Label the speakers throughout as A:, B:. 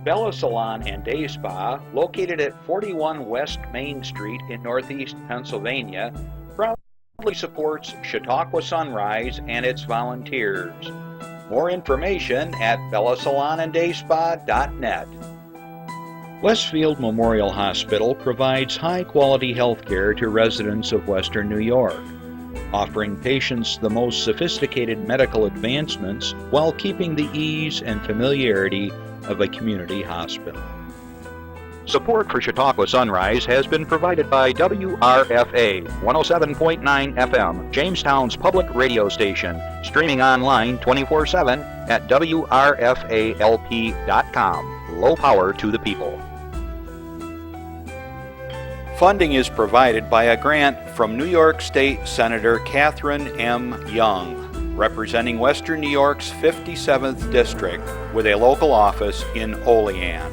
A: Bella Salon and Day Spa, located at 41 West Main Street in Northeast Pennsylvania, proudly supports Chautauqua Sunrise and its volunteers. More information at bellasalonanddayspa.net. Westfield Memorial Hospital provides high-quality health care to residents of Western New York, offering patients the most sophisticated medical advancements while keeping the ease and familiarity of a community hospital. Support for Chautauqua Sunrise has been provided by WRFA 107.9 FM, Jamestown's public radio station, streaming online 24/7 at WRFALP.com. Low power to the people. Funding is provided by a grant from New York State Senator Catherine M. Young, representing Western New York's 57th District with a local office in Olean.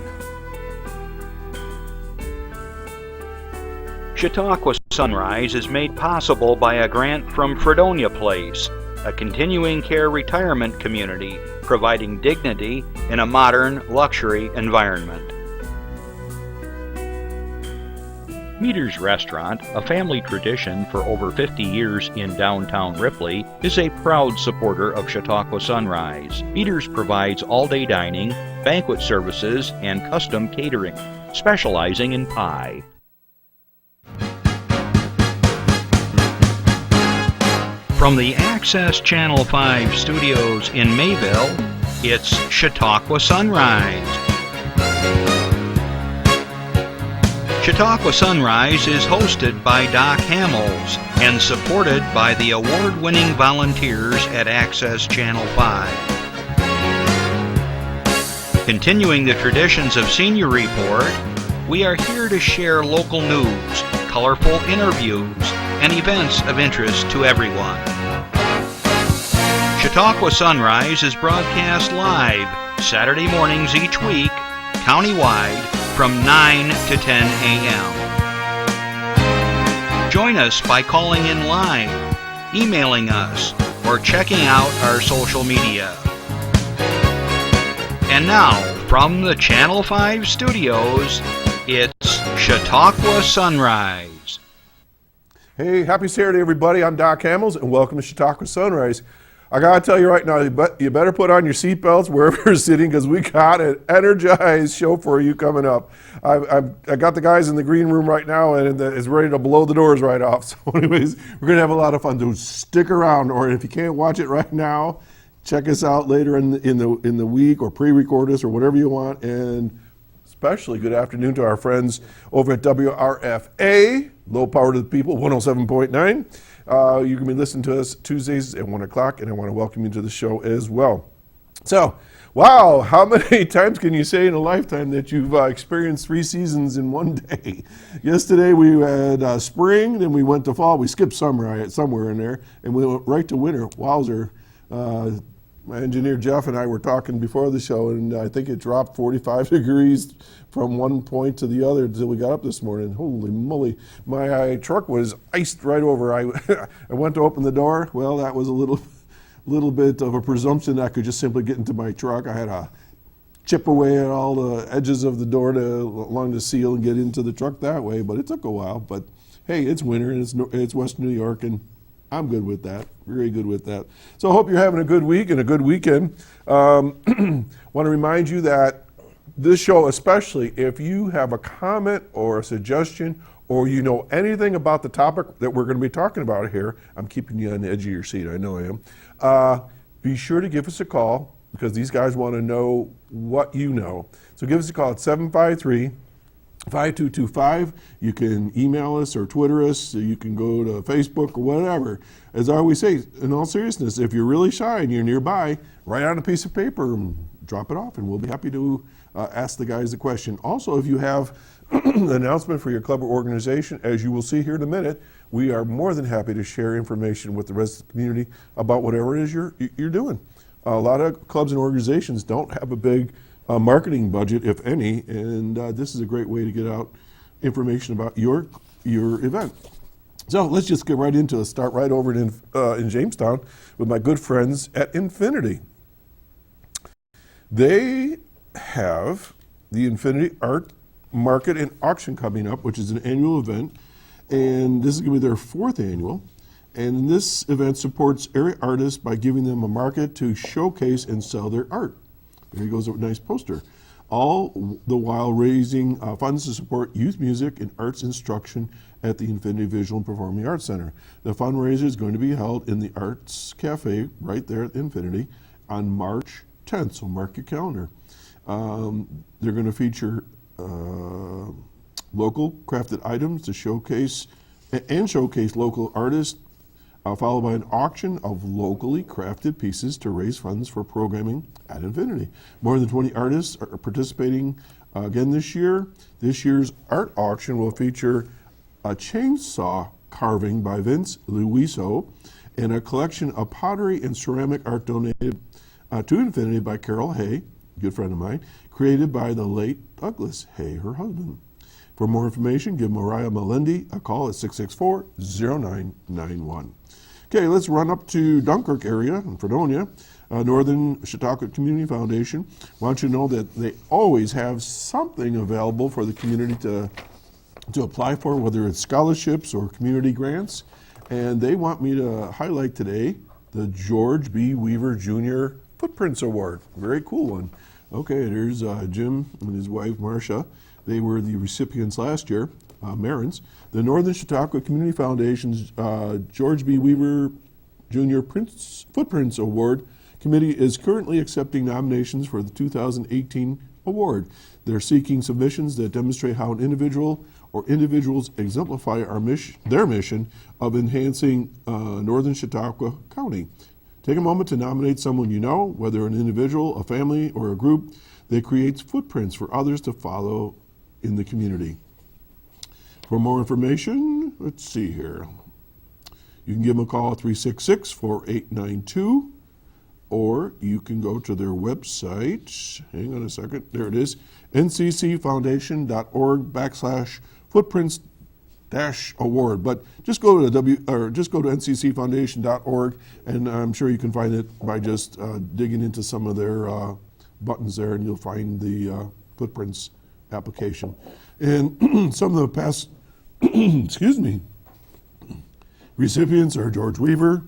A: Chautauqua Sunrise is made possible by a grant from Fredonia Place, a continuing care retirement community providing dignity in a modern luxury environment. Meter's Restaurant, a family tradition for over 50 years in downtown Ripley, is a proud supporter of Chautauqua Sunrise. Meter's provides all-day dining, banquet services, and custom catering, specializing in pie. From the Access Channel 5 studios in Mayville, it's Chautauqua Sunrise. Chautauqua Sunrise is hosted by Doc Hamels and supported by the award-winning volunteers at Access Channel 5. Continuing the traditions of Senior Report, we are here to share local news, colorful interviews, and events of interest to everyone. Chautauqua Sunrise is broadcast live Saturday mornings each week, countywide, from 9 to 10 a.m. Join us by calling in live, emailing us, or checking out our social media. And now, from the Channel 5 studios, it's Chautauqua Sunrise.
B: Hey, happy Saturday, everybody. I'm Doc Hamels, and welcome to Chautauqua Sunrise. I gotta tell you right now, you better put on your seatbelts wherever you're sitting, because we got an energized show for you coming up. I got the guys in the green room right now, and it's ready to blow the doors right off. So anyways, we're gonna have a lot of fun. So stick around, or if you can't watch it right now, check us out later in the week, or pre-record us, or whatever you want. And especially good afternoon to our friends over at WRFA, Low Power to the People, 107.9. You can be listening to us Tuesdays at 1 o'clock, and I want to welcome you to the show as well. So, wow, how many times can you say in a lifetime that you've experienced 3 seasons in one day? Yesterday we had spring, then we went to fall. We skipped summer somewhere in there, and we went right to winter. Wowzer. My engineer Jeff and I were talking before the show, and I think it dropped 45 degrees from one point to the other until we got up this morning. Holy moly, my truck was iced right over. I went to open the door. Well, that was a little bit of a presumption that I could just simply get into my truck. I had to chip away at all the edges of the door along the seal and get into the truck that way, but it took a while. But hey, it's winter, and it's West New York, and I'm good with that, very good with that. So I hope you're having a good week and a good weekend. Want to remind you that this show, especially if you have a comment or a suggestion, or you know anything about the topic that we're going to be talking about here, I'm keeping you on the edge of your seat, I know I am. Be sure to give us a call, because these guys want to know what you know. So give us a call at 753-5225. You can email us or Twitter us. You can go to Facebook or whatever. As I always say, in all seriousness, if you're really shy and you're nearby, write out a piece of paper and drop it off, and we'll be happy to ask the guys the question. Also, if you have an announcement for your club or organization, as you will see here in a minute, we are more than happy to share information with the rest of the community about whatever it is you're doing. A lot of clubs and organizations don't have a big marketing budget, if any, and this is a great way to get out information about your event. So let's just get right into it. Start right over in Jamestown with my good friends at Infinity. They have the Infinity Art Market and Auction coming up, which is an annual event. And this is going to be their 4th annual. And this event supports area artists by giving them a market to showcase and sell their art. There goes a nice poster. All the while raising funds to support youth music and arts instruction at the Infinity Visual and Performing Arts Center. The fundraiser is going to be held in the Arts Cafe right there at Infinity on March 10th, so mark your calendar. They're going to feature local crafted items to showcase local artists, followed by an auction of locally crafted pieces to raise funds for programming at Infinity. More than 20 artists are participating again this year. This year's art auction will feature a chainsaw carving by Vince Luiso and a collection of pottery and ceramic art donated to Infinity by Carol Hay, a good friend of mine, created by the late Douglas Hay, her husband. For more information, give Mariah Melendi a call at 664-0991. Okay, let's run up to Dunkirk area in Fredonia. Northern Chautauqua Community Foundation wants you to know that they always have something available for the community to apply for, whether it's scholarships or community grants. And they want me to highlight today the George B. Weaver Jr. Footprints Award. Very cool one. Okay, there's Jim and his wife, Marcia. They were the recipients last year, Marins. The Northern Chautauqua Community Foundation's George B. Weaver Jr. Footprints Award Committee is currently accepting nominations for the 2018 award. They're seeking submissions that demonstrate how an individual or individuals exemplify their mission of enhancing Northern Chautauqua County. Take a moment to nominate someone you know, whether an individual, a family, or a group that creates footprints for others to follow in the community. For more information, let's see here. You can give them a call at 366-4892, or you can go to their website. Hang on a second. There it is, nccfoundation.org/footprints-award. But just go to nccfoundation.org, and I'm sure you can find it by just digging into some of their buttons there, and you'll find the footprints application. And some of the past recipients are George Weaver,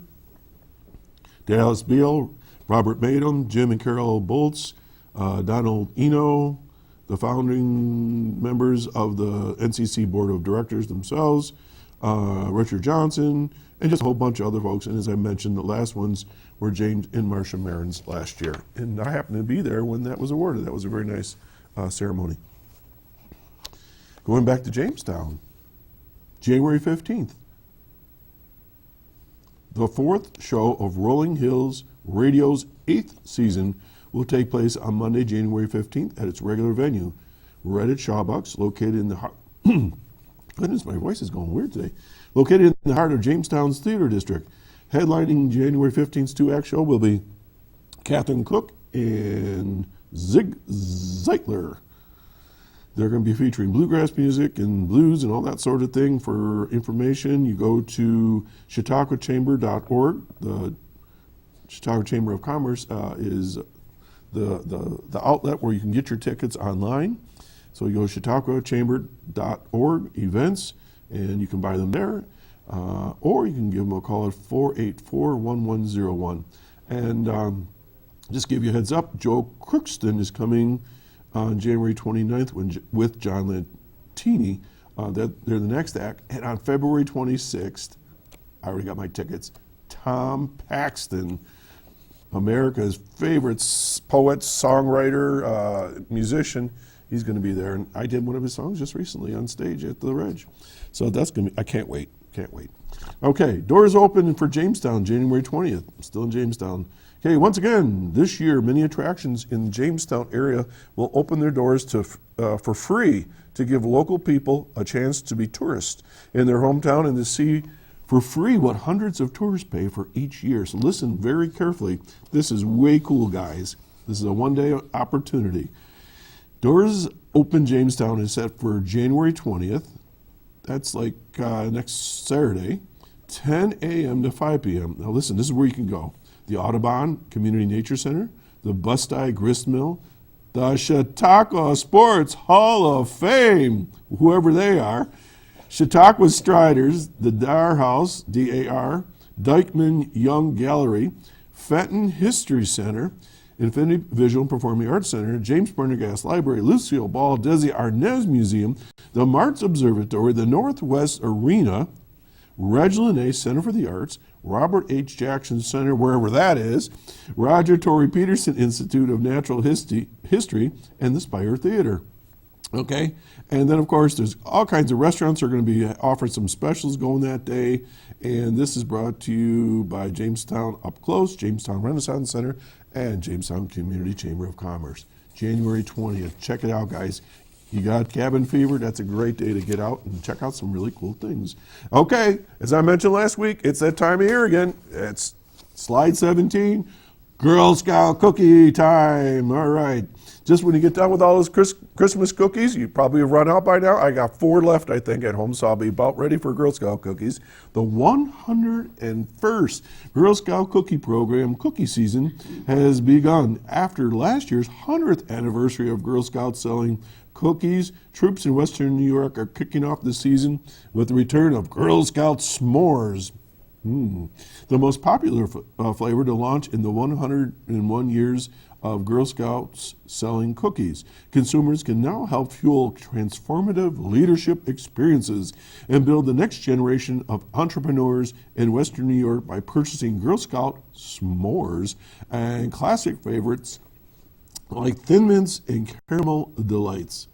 B: Dallas Beal, Robert Madom, Jim and Carol Boltz, Donald Eno, the founding members of the NCC Board of Directors themselves, Richard Johnson, and just a whole bunch of other folks. And as I mentioned, the last ones were James and Marcia Marins last year. And I happened to be there when that was awarded. That was a very nice ceremony. Going back to Jamestown, January 15th, the 4th show of Rolling Hills Radio's 8th season will take place on Monday, January 15th at its regular venue, right at Shawbucks, located in the heart. Goodness, my voice is going weird today. Located in the heart of Jamestown's Theater District. Headlining January 15th's 2-act show will be Catherine Cook and Zig Zeitler. They're going to be featuring bluegrass music and blues and all that sort of thing. For information, you go to chautauquachamber.org. The Chautauqua Chamber of Commerce is the outlet where you can get your tickets online. So you go to chautauquachamber.org events, and you can buy them there, or you can give them a call at 484-1101. And just give you a heads up, Joe Crookston is coming on January 29th with John Lantini. They're the next act. And on February 26th, I already got my tickets, Tom Paxton, America's favorite poet, songwriter, musician. He's going to be there. And I did one of his songs just recently on stage at the Reg. So that's going to be, I can't wait. Okay, doors open for Jamestown, January 20th. I'm still in Jamestown. Okay, once again, this year, many attractions in the Jamestown area will open their doors for free to give local people a chance to be tourists in their hometown and to see for free what hundreds of tourists pay for each year. So listen very carefully. This is way cool, guys. This is a one-day opportunity. Doors Open Jamestown is set for January 20th. That's like next Saturday, 10 a.m. to 5 p.m. Now listen, this is where you can go. The Audubon Community Nature Center, the Bustye Grist Mill, the Chautauqua Sports Hall of Fame, whoever they are, Chautauqua Striders, the Dar House, D-A-R, Dykeman Young Gallery, Fenton History Center, Infinity Visual and Performing Arts Center, James Prendergast Library, Lucille Ball, Desi Arnaz Museum, the Marts Observatory, the Northwest Arena, Reginald A. Center for the Arts, Robert H. Jackson Center, wherever that is, Roger Torrey Peterson Institute of Natural History, and the Spire Theater. Okay, and then of course there's all kinds of restaurants are going to be offering some specials going that day, and this is brought to you by Jamestown Up Close, Jamestown Renaissance Center, and Jamestown Community Chamber of Commerce. January 20th. Check it out, guys. You got cabin fever, that's a great day to get out and check out some really cool things. Okay, as I mentioned last week, it's that time of year again. It's slide 17, Girl Scout cookie time. All right. Just when you get done with all those Christmas cookies, you probably have run out by now. I got 4 left, I think, at home, so I'll be about ready for Girl Scout cookies. The 101st Girl Scout Cookie Program cookie season has begun. After last year's 100th anniversary of Girl Scouts selling cookies, troops in Western New York are kicking off the season with the return of Girl Scout s'mores. The most popular flavor to launch in the 101 years of Girl Scouts selling cookies. Consumers can now help fuel transformative leadership experiences and build the next generation of entrepreneurs in Western New York by purchasing Girl Scout s'mores and classic favorites like Thin Mints and Caramel Delights.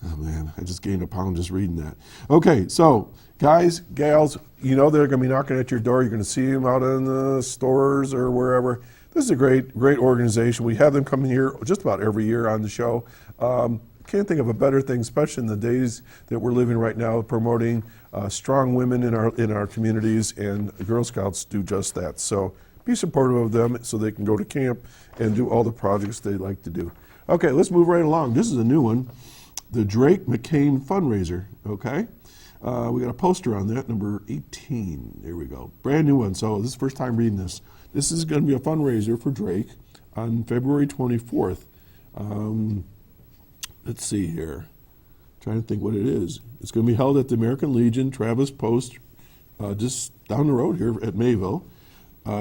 B: Oh man, I just gained a pound just reading that. Okay, so guys, gals, you know they're going to be knocking at your door. You're going to see them out in the stores or wherever. This is a great organization. We have them coming here just about every year on the show. Can't think of a better thing, especially in the days that we're living right now, promoting strong women in our communities, and Girl Scouts do just that. So be supportive of them so they can go to camp and do all the projects they like to do. Okay, let's move right along. This is a new one, the Drake McCain fundraiser. Okay, we got a poster on that, number 18. There we go, brand new one. So this is the first time reading this. This is going to be a fundraiser for Drake on February 24th. Let's see here. Trying to think what it is. It's going to be held at the American Legion, Travis Post, just down the road here at Mayville.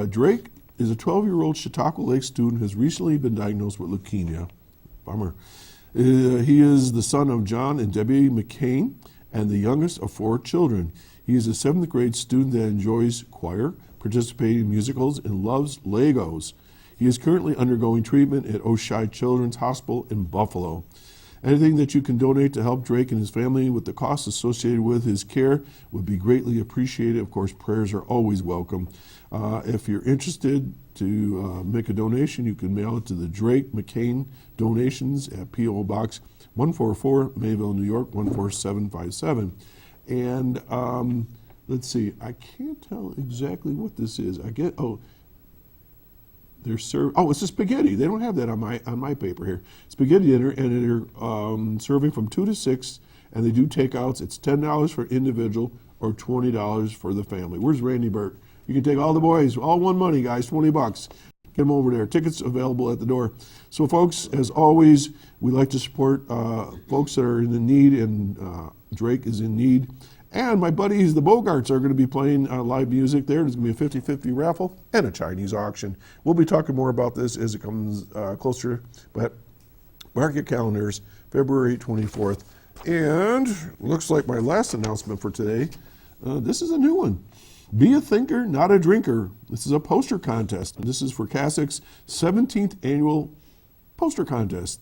B: Drake is a 12-year-old Chautauqua Lake student who has recently been diagnosed with leukemia. Bummer. He is the son of John and Debbie McCain and the youngest of 4 children. He is a 7th grade student that enjoys choir, participating in musicals, and loves Legos. He is currently undergoing treatment at Oshai Children's Hospital in Buffalo. Anything that you can donate to help Drake and his family with the costs associated with his care would be greatly appreciated. Of course, prayers are always welcome. If you're interested to make a donation, you can mail it to the Drake McCain Donations at P.O. Box 144, Mayville, New York, 14757. And let's see, I can't tell exactly what this is. It's a spaghetti. They don't have that on my paper here. Spaghetti dinner, and they're serving from 2 to 6, and they do takeouts. It's $10 for individual or $20 for the family. Where's Randy Burt? You can take all the boys, all one money, guys, $20. Get them over there. Tickets available at the door. So, folks, as always, we like to support folks that are in the need, and Drake is in need. And my buddies, the Bogarts, are going to be playing live music there. There's going to be a 50-50 raffle and a Chinese auction. We'll be talking more about this as it comes closer, but mark your calendars, February 24th. And looks like my last announcement for today, this is a new one. Be a thinker, not a drinker. This is a poster contest. And this is for CASIC's 17th annual poster contest.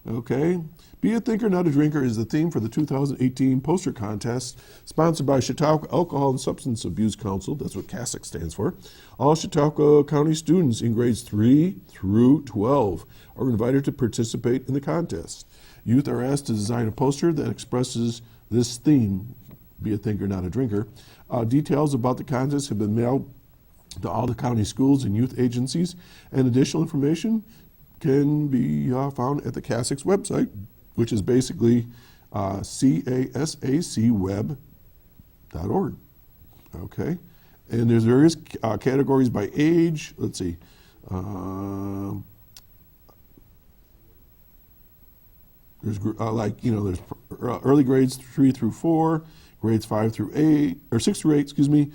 B: Okay. Be a thinker, not a drinker is the theme for the 2018 poster contest, sponsored by Chautauqua Alcohol and Substance Abuse Council. That's what CASIC stands for. All Chautauqua County students in grades 3 through 12 are invited to participate in the contest. Youth are asked to design a poster that expresses this theme, be a thinker, not a drinker. Details about the contest have been mailed to all the county schools and youth agencies, and additional information can be found at the CASIC's website, which is basically casacweb.org. Okay, and there's various categories by age. Let's see. There's there's early grades 3 through 4, grades 5 through 8, or 6 through 8, excuse me.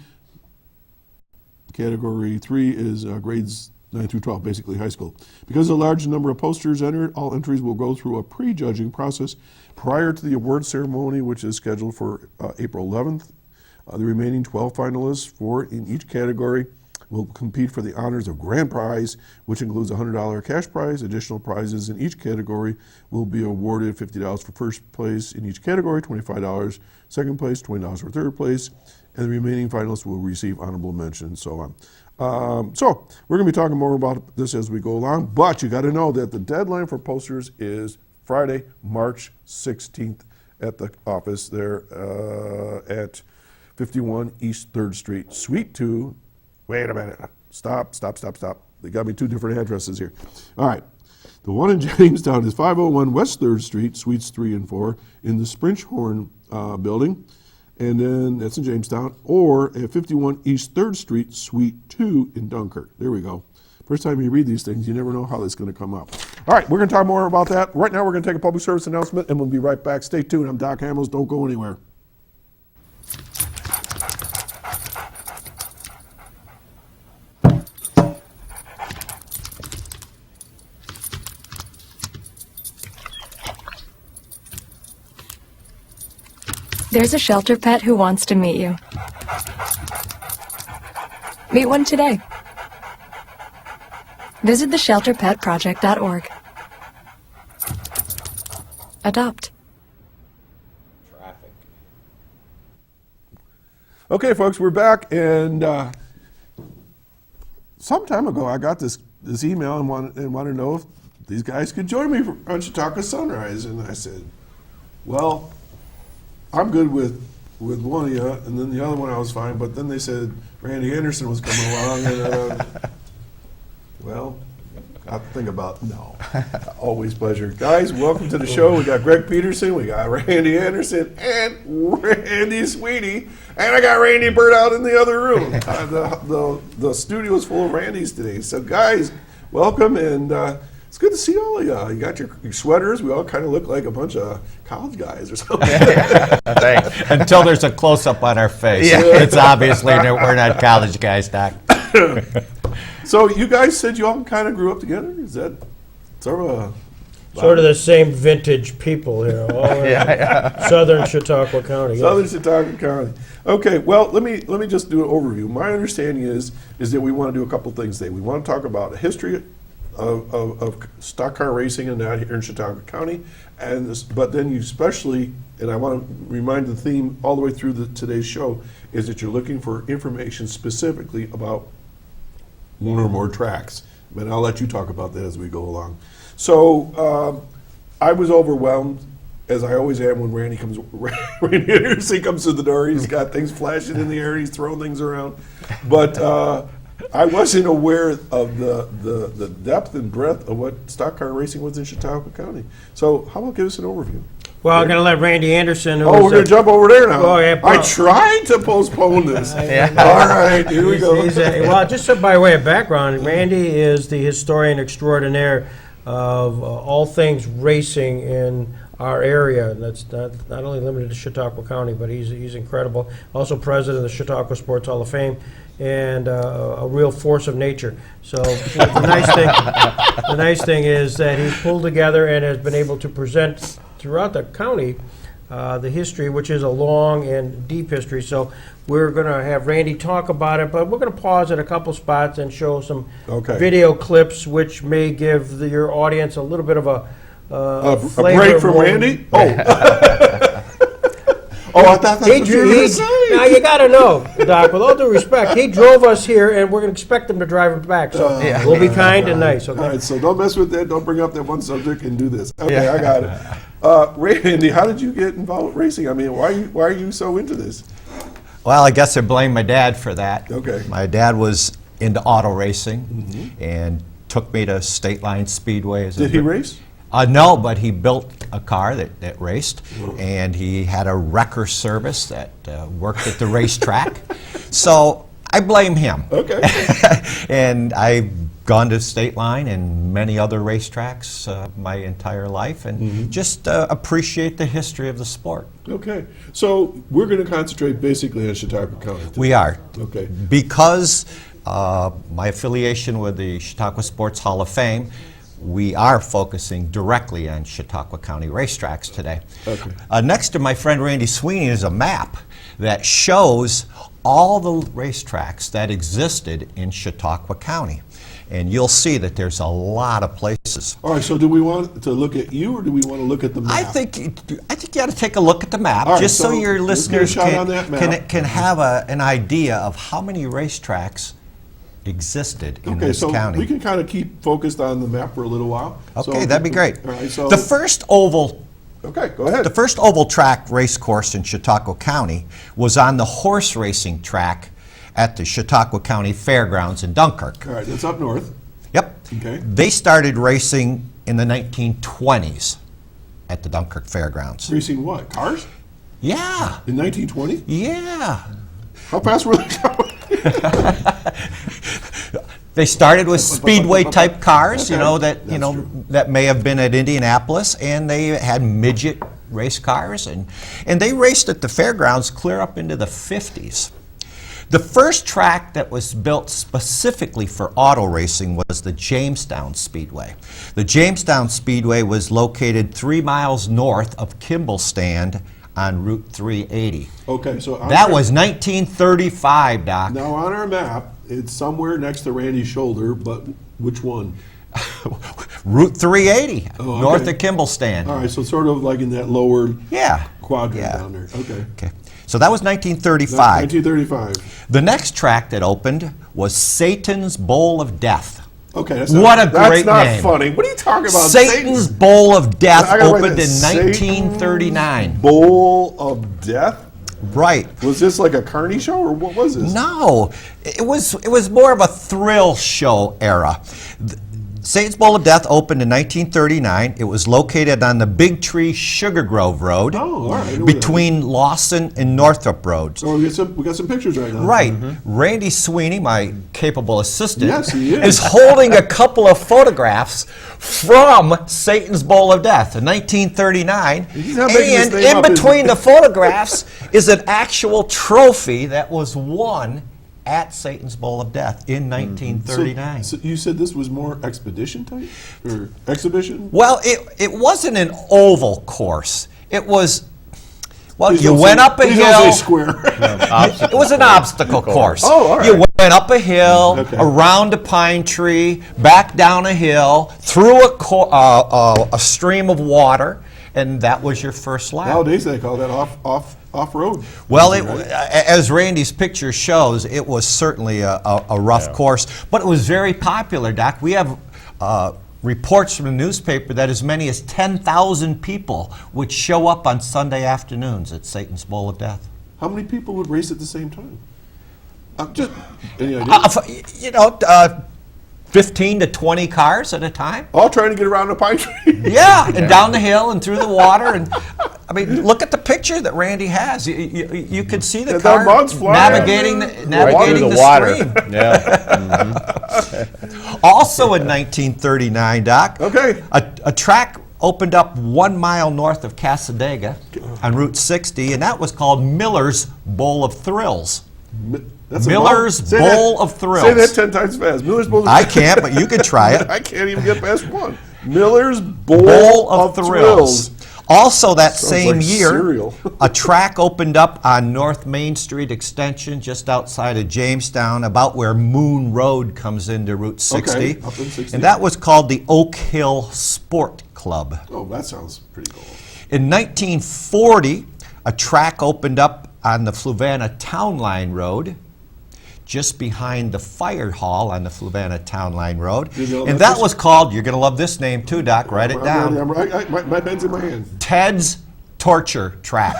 B: Category 3 is grades 9 through 12, basically high school. Because of the large number of posters entered, all entries will go through a pre-judging process prior to the award ceremony, which is scheduled for April 11th. The remaining 12 finalists in each category will compete for the honors of grand prize, which includes a $100 cash prize. Additional prizes in each category will be awarded: $50 for first place in each category, $25 second place, $20 for third place, and the remaining finalists will receive honorable mention, and so on. So we're going to be talking more about this as we go along, but you got to know that the deadline for posters is Friday, March 16th at the office there at 51 East 3rd Street, Suite 2. Wait a minute. Stop. They got me 2 different addresses here. All right. The one in Jamestown is 501 West 3rd Street, Suites 3 and 4, in the Sprinchhorn building. And then that's in Jamestown. Or at 51 East 3rd Street, Suite 2 in Dunkirk. There we go. First time you read these things, you never know how it's going to come up. All right, we're going to talk more about that. Right now, we're going to take a public service announcement, and we'll be right back. Stay tuned. I'm Doc Hamels. Don't go anywhere.
C: There's a shelter pet who wants to meet you. Meet one today. Visit theshelterpetproject.org. Adopt.
D: Traffic.
B: Okay, folks, we're back, and some time ago I got this email and wanted to know if these guys could join me on Chautauqua Sunrise, and I said, well, I'm good with one of you, and then the other one I was fine, but then they said Randy Anderson was coming along, and well, I have to think about no. Always pleasure. Guys, welcome to the show. We got Greg Peterson, we got Randy Anderson, and Randy Sweeney, and I got Randy Bird out in the other room. The studio is full of Randys today. So guys, welcome, and it's good to see all of you. You got your sweaters. We all kind of look like a bunch of college guys or something.
D: Thanks. Until there's a close-up on our face. Yeah. It's obviously we're not college guys, Doc.
B: So you guys said you all kind of grew up together? Is that sort of
E: the same vintage people here, all in southern Chautauqua County.
B: Southern Chautauqua County. Okay, well, let me just do an overview. My understanding is that we want to do a couple things today. We want to talk about a history of stock car racing and that here in Chautauqua County, but then you especially, and I want to remind the theme all the way through today's show, is that you're looking for information specifically about one or more tracks. But I'll let you talk about that as we go along. So I was overwhelmed, as I always am when Randy Anderson comes through the door. He's got things flashing in the air, he's throwing things around. But I wasn't aware of the depth and breadth of what stock car racing was in Chautauqua County. So how about give us an overview?
E: Well, I'm going to let Randy Anderson.
B: We're going to jump over there now.
E: Oh, yeah,
B: I tried to postpone this. All right, here we go.
E: Well, just by way of background, Randy is the historian extraordinaire of all things racing in our area. And that's not only limited to Chautauqua County, but he's incredible. Also president of the Chautauqua Sports Hall of Fame, and a real force of nature. So the nice thing is that he's pulled together and has been able to present throughout the county the history, which is a long and deep history. So we're going to have Randy talk about it, but we're going to pause at a couple spots and show some video clips, which may give your audience a little bit of a
B: break from Randy. I thought that's what you were going to say.
E: Now, you got to know, Doc, with all due respect, he drove us here, and we're going to expect him to drive him back. So we'll be kind and nice, okay?
B: All right, so don't mess with that. Don't bring up that one subject and do this. Okay, I got it. Randy, how did you get involved with racing? I mean, why are you so into this?
D: Well, I guess I blame my dad for that.
B: Okay.
D: My dad was into auto racing and took me to State Line Speedway.
B: Did he race?
D: No, but he built a car that raced, and he had a wrecker service that worked at the racetrack. So I blame him.
B: Okay.
D: And I gone to State Line and many other racetracks my entire life, and just appreciate the history of the sport.
B: Okay, so we're going to concentrate basically on Chautauqua County today.
D: We are.
B: Okay.
D: Because my affiliation with the Chautauqua Sports Hall of Fame, we are focusing directly on Chautauqua County racetracks today.
B: Okay.
D: Next to my friend Randy Sweeney is a map that shows all the racetracks that existed in Chautauqua County. And you'll see that there's a lot of places.
B: All right, so do we want to look at you, or do we want to look at the map?
D: I think you ought to take a look at the map,
B: All right,
D: just so
B: so
D: your
B: let's get a
D: listeners
B: shot on that map.
D: can have an idea of how many racetracks existed in
B: Okay,
D: this
B: so
D: county.
B: we can kind of keep focused on the map for a little while.
D: Okay,
B: So-
D: that'd be great.
B: All right, so
D: The first oval
B: go ahead.
D: The first oval track race course in Chautauqua County was on the horse racing track at the Chautauqua County Fairgrounds in Dunkirk.
B: All right, that's up north.
D: Yep.
B: Okay.
D: They started racing in the 1920s at the Dunkirk Fairgrounds.
B: Racing what? Cars?
D: Yeah.
B: In 1920?
D: Yeah.
B: How fast were they going?
D: They started with Speedway type cars,
B: Okay,
D: that
B: that's true.
D: that may have been at Indianapolis, and they had midget race cars, and they raced at the fairgrounds clear up into the 50s. The first track that was built specifically for auto racing was the Jamestown Speedway. The Jamestown Speedway was located 3 miles north of Kimball Stand on Route 380.
B: Okay, so
D: That was 1935, Doc.
B: now on our map. It's somewhere next to Randy's shoulder, but which one?
D: Route 380,
B: Oh, okay.
D: north of Kimball Stand.
B: All right, so sort of like in that lower
D: Yeah.
B: quadrant
D: Yeah.
B: down there. Okay.
D: Okay. So that was 1935.
B: 1935.
D: The next track that opened was Satan's Bowl of Death.
B: Okay, that's
D: What
B: not,
D: a great
B: That's not
D: name.
B: funny. What are you talking about?
D: Satan's Bowl of Death
B: I gotta write
D: opened
B: that.
D: in
B: Satan's
D: 1939.
B: Bowl of Death?
D: Right.
B: Was this like a carny show, or what was this?
D: No, it was more of a thrill show era. Satan's Bowl of Death opened in 1939. It was located on the Big Tree Sugar Grove Road,
B: Oh, all right. I know where that
D: between Lawson and Northrop Roads.
B: Oh, we got some pictures right now.
D: Right. Randy Sweeney, my capable assistant,
B: Yes, he is.
D: holding a couple of photographs from Satan's Bowl of Death in 1939.
B: He's not making this
D: And
B: name
D: in
B: up, is he?
D: between the photographs is an actual trophy that was won at Satan's Bowl of Death in 1939.
B: So you said this was more expedition type or exhibition?
D: Well, it wasn't an oval course. It was, well,
B: Please
D: you
B: don't
D: went
B: say-
D: up a
B: please don't
D: hill.
B: say square.
D: It was an obstacle course.
B: Oh, all right.
D: You went up a hill,
B: Okay.
D: around a pine tree, back down a hill, through a stream of water, and that was your first lap.
B: Nowadays they call that off road.
D: Well,
B: right?
D: as Randy's picture shows, it was certainly a rough course, but it was very popular, Doc. We have reports from the newspaper that as many as 10,000 people would show up on Sunday afternoons at Satan's Bowl of Death.
B: How many people would race at the same time? Just any idea?
D: 15 to 20 cars at a time.
B: All trying to get around a pine tree.
D: Yeah, and down the hill and through the water, and I mean, look at the picture that Randy has. You could see the
B: That
D: car
B: mud's flying.
D: navigating the
F: water.
D: stream.
F: Yeah.
D: Also in 1939, Doc,
B: Okay.
D: a track opened up 1 mile north of Cassadaga on Route 60, and that was called Miller's Bowl of Thrills.
B: That's a
D: Miller's
B: mouth- say
D: Bowl
B: that-
D: of Thrills.
B: Say that 10 times fast. Miller's Bowl of
D: I can't, but you could try it.
B: I can't even get past one. Miller's
D: Bowl of Thrills. Also that
B: Sounds
D: same
B: like
D: year,
B: cereal.
D: a track opened up on North Main Street Extension just outside of Jamestown, about where Moon Road comes into Route 60.
B: Okay, up in 60.
D: And that was called the Oak Hill Sport Club.
B: Oh, that sounds pretty cool.
D: In 1940, a track opened up on the Fluvanna Town Line Road, just behind the fire hall on the Fluvanna Town Line Road. And that was called, you're going to love this name too, Doc, write it down,
B: My pen's in my hand.
D: Ted's Torture Track.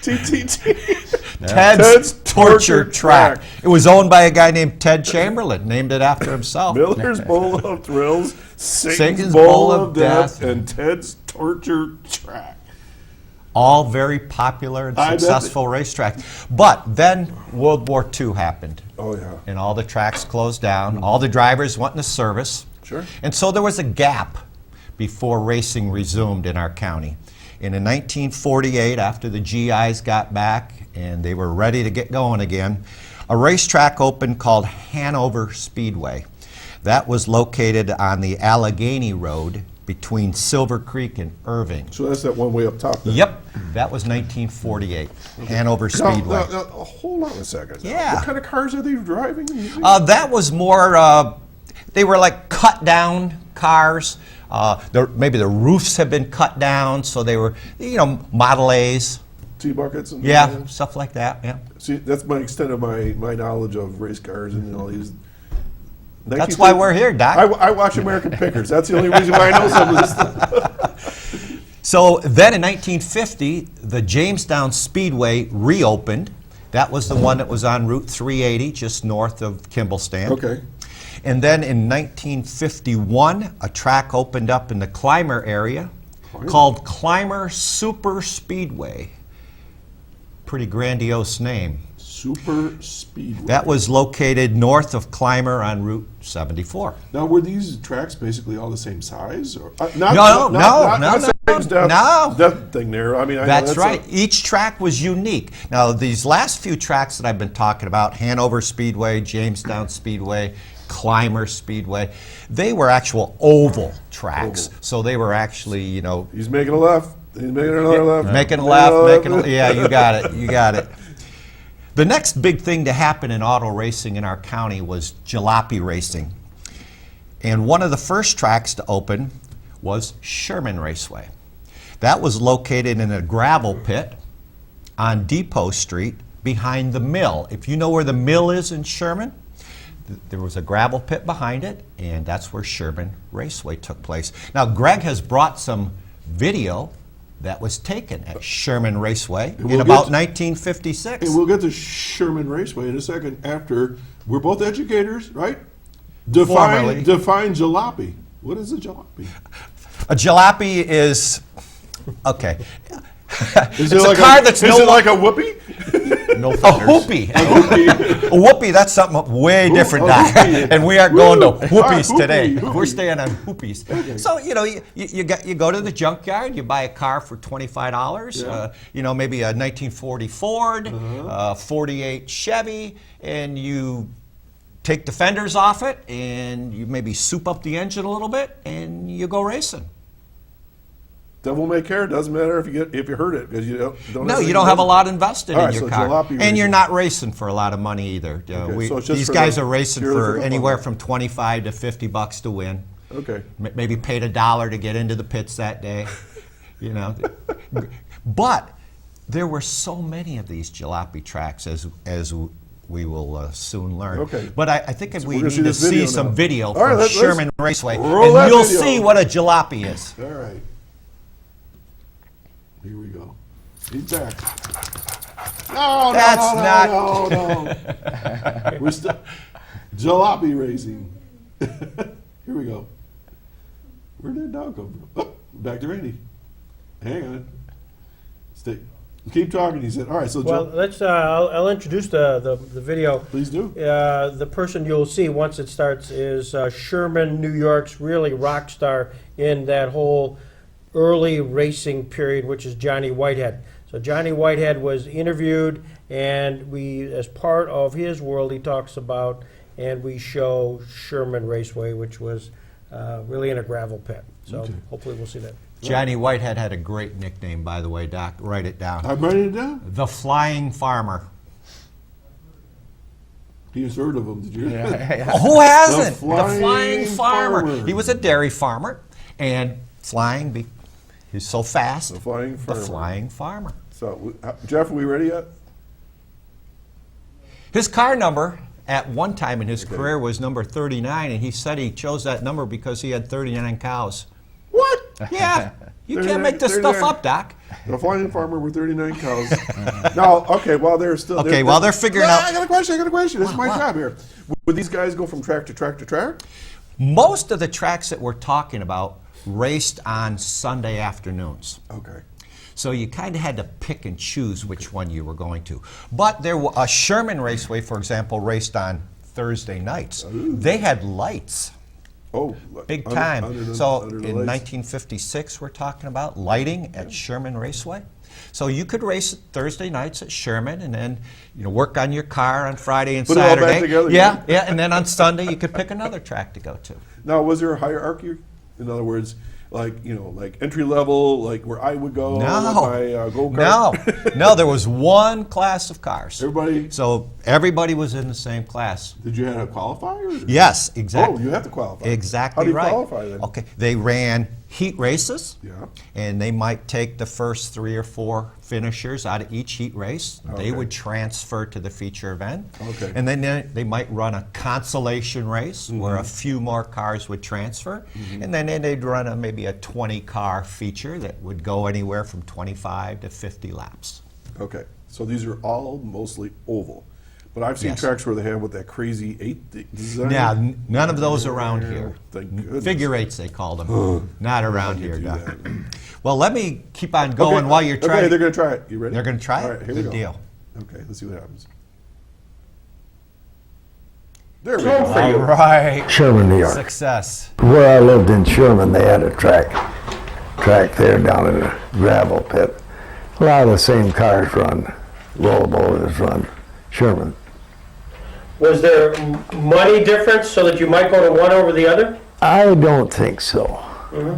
B: TTT.
D: Ted's Torture Track. It was owned by a guy named Ted Chamberlain, named it after himself.
B: Miller's Bowl of Thrills, Satan's
D: Satan's
B: Bowl
D: Bowl
B: of
D: of
B: Death,
D: Death.
B: and Ted's Torture Track.
D: All very popular and
B: I bet
D: successful racetracks. But then World War II happened.
B: Oh, yeah.
D: And all the tracks closed down. All the drivers went into service.
B: Sure.
D: And so there was a gap before racing resumed in our county. And in 1948, after the GIs got back and they were ready to get going again, a racetrack opened called Hanover Speedway. That was located on the Allegheny Road between Silver Creek and Irving.
B: So that's that one way up top there.
D: Yep, that was 1948, Hanover Speedway.
B: Now, hold on a second.
D: Yeah.
B: What kind of cars are they driving?
D: That was more, they were like cut down cars. Maybe the roofs had been cut down, so they were, Model A's.
B: T-buckets? And
D: Yeah, stuff like that, yeah.
B: See, that's my extent of my knowledge of race cars and all these.
D: That's why we're here, Doc.
B: I watch American Pickers. That's the only reason why I know some of this stuff.
D: So then in 1950, the Jamestown Speedway reopened. That was the one that was on Route 380, just north of Kimballstand.
B: Okay.
D: And then in 1951, a track opened up in the Clymer area called Clymer Super Speedway. Pretty grandiose name.
B: Super Speedway.
D: That was located north of Clymer on Route 74.
B: Now, were these tracks basically all the same size? Or,
D: No.
B: That thing there. I mean,
D: That's right. Each track was unique. Now, these last few tracks that I've been talking about, Hanover Speedway, Jamestown Speedway, Clymer Speedway, they were actual oval tracks. So they were actually,
B: He's making a left. He's making another left.
D: Making a left, yeah, you got it. The next big thing to happen in auto racing in our county was jalopy racing. And one of the first tracks to open was Sherman Raceway. That was located in a gravel pit on Depot Street behind the mill. If you know where the mill is in Sherman, there was a gravel pit behind it, and that's where Sherman Raceway took place. Now, Greg has brought some video that was taken at Sherman Raceway in about 1956.
B: And we'll get to Sherman Raceway in a second after we're both educators, right? Define jalopy. What is a jalopy?
D: A jalopy is, okay.
B: Is
D: It's
B: it
D: a
B: like
D: car that's
B: is it like a whoopee?
D: no whoopee. A whoopee, that's something way different, Doc.
B: whoopee.
D: And we aren't going to whoopies
B: whoopee,
D: today.
B: whoopee.
D: We're staying on whoopies. Okay. So, you go to the junkyard, you buy a car for $25, maybe a 1940 Ford, 48 Chevy, and you take the fenders off it, and you maybe soup up the engine a little bit, and you go racing.
B: Devil may care. It doesn't matter if you hurt it because you don't.
D: No, you don't have a lot invested in your car,
B: jalopy
D: and
B: racing.
D: you're not racing for a lot of money either.
B: Okay, so it's just
D: these
B: for
D: guys
B: the-
D: are racing
B: purely for
D: for
B: the
D: anywhere
B: fun.
D: from $25 to $50 to win.
B: Okay.
D: Maybe paid $1 to get into the pits that day, But there were so many of these jalopy tracks, as we will soon learn.
B: Okay.
D: But I think we
B: we're
D: need
B: gonna see
D: to
B: this video
D: see some
B: now.
D: video
B: All right,
D: from
B: let's
D: Sherman Raceway,
B: roll that
D: and you'll
B: video.
D: see what a jalopy is.
B: All right. Here we go. He's back. No,
D: That's
B: no. We're still jalopy racing. Here we go. Where did dog come from? Oh, back to Randy. Hang on. Stay. Keep talking. He said, "All right." So,
E: Well, let's. I'll introduce the video.
B: please do.
E: The person you'll see once it starts is Sherman, New York's really rock star in that whole early racing period, which is Johnny Whitehead. So Johnny Whitehead was interviewed, and as part of his world, he talks about, and we show Sherman Raceway, which was really in a gravel pit. So hopefully we'll see that.
D: Johnny Whitehead had a great nickname, by the way, Doc. Write it down.
B: I'm writing it down.
D: The Flying Farmer.
B: He's heard of him. Did you?
D: Who hasn't?
B: The Flying Farmer.
D: He was a dairy farmer, and flying, he's so fast.
B: The Flying
D: The
B: Farmer.
D: Flying Farmer.
B: So, Jeff, are we ready yet?
D: His car number at one time in his career was number 39, and he said he chose that number because he had 39 cows.
B: What?
D: Yeah, you
B: 39
D: can't make this stuff
B: 39.
D: up, Doc.
B: The Flying Farmer with 39 cows. Now, okay, while they're still...
D: Okay, while they're figuring
B: No,
D: out...
B: I got a question. This is my
D: What?
B: job here. Would these guys go from track to track to track?
D: Most of the tracks that we're talking about raced on Sunday afternoons.
B: Okay.
D: So you kind of had to pick and choose which one you were going to. But a Sherman Raceway, for example, raced on Thursday nights. They had lights.
B: Oh,
D: Big time. So
B: under the
D: in
B: lights.
D: 1956, we're talking about lighting at Sherman Raceway. So you could race Thursday nights at Sherman, and then work on your car on Friday and
B: Put it all
D: Saturday.
B: back together,
D: yeah, and then on Sunday you could pick another track to go to.
B: Now, was there a hierarchy? In other words, like entry level, like where I would go with my go-kart?
D: No, there was one class of cars.
B: Everybody.
D: So everybody was in the same class.
B: Did you have a qualifier?
D: Yes, exactly.
B: Oh, you have to qualify.
D: Exactly
B: How do you
D: right.
B: qualify then?
D: Okay, they ran heat races.
B: Yeah.
D: And they might take the first 3 or 4 finishers out of each heat race.
B: Okay.
D: They would transfer to the feature event.
B: Okay.
D: And then they might run a consolation race where a few more cars would transfer. And then they'd run maybe a 20-car feature that would go anywhere from 25 to 50 laps.
B: Okay, so these are all mostly oval. But I've seen
D: Yes.
B: tracks where they have with that crazy 8 design.
D: Now, none of those around here.
B: Thank goodness.
D: Figure eights, they call them. Not around here,
B: do
D: Doc.
B: that.
D: Well, let me keep on going
B: Okay,
D: while you're trying.
B: Okay, they're going to try it. You ready?
D: They're gonna try
B: All
D: it?
B: right, here we
D: Good
B: go.
D: deal.
B: Okay, let's see what happens. There we
E: Home
B: go.
E: for you.
D: Right.
F: Sherman, New York.
D: Success.
F: Where I lived in Sherman, they had a track there down in a gravel pit. A lot of the same cars run rollerboat as run Sherman.
E: Was there money difference so that you might go to one over the other?
F: I don't think so.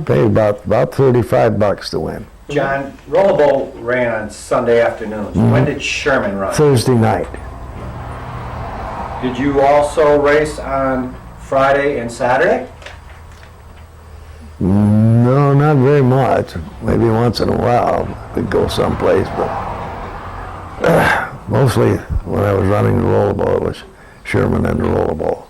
F: Paid about $35 to win.
G: John, Rollerball ran on Sunday afternoons. When did Sherman run?
F: Thursday night.
G: Did you also race on Friday and Saturday?
F: No, not very much. Maybe once in a while we'd go someplace, but mostly when I was running the rollerball, it was Sherman and the rollerball.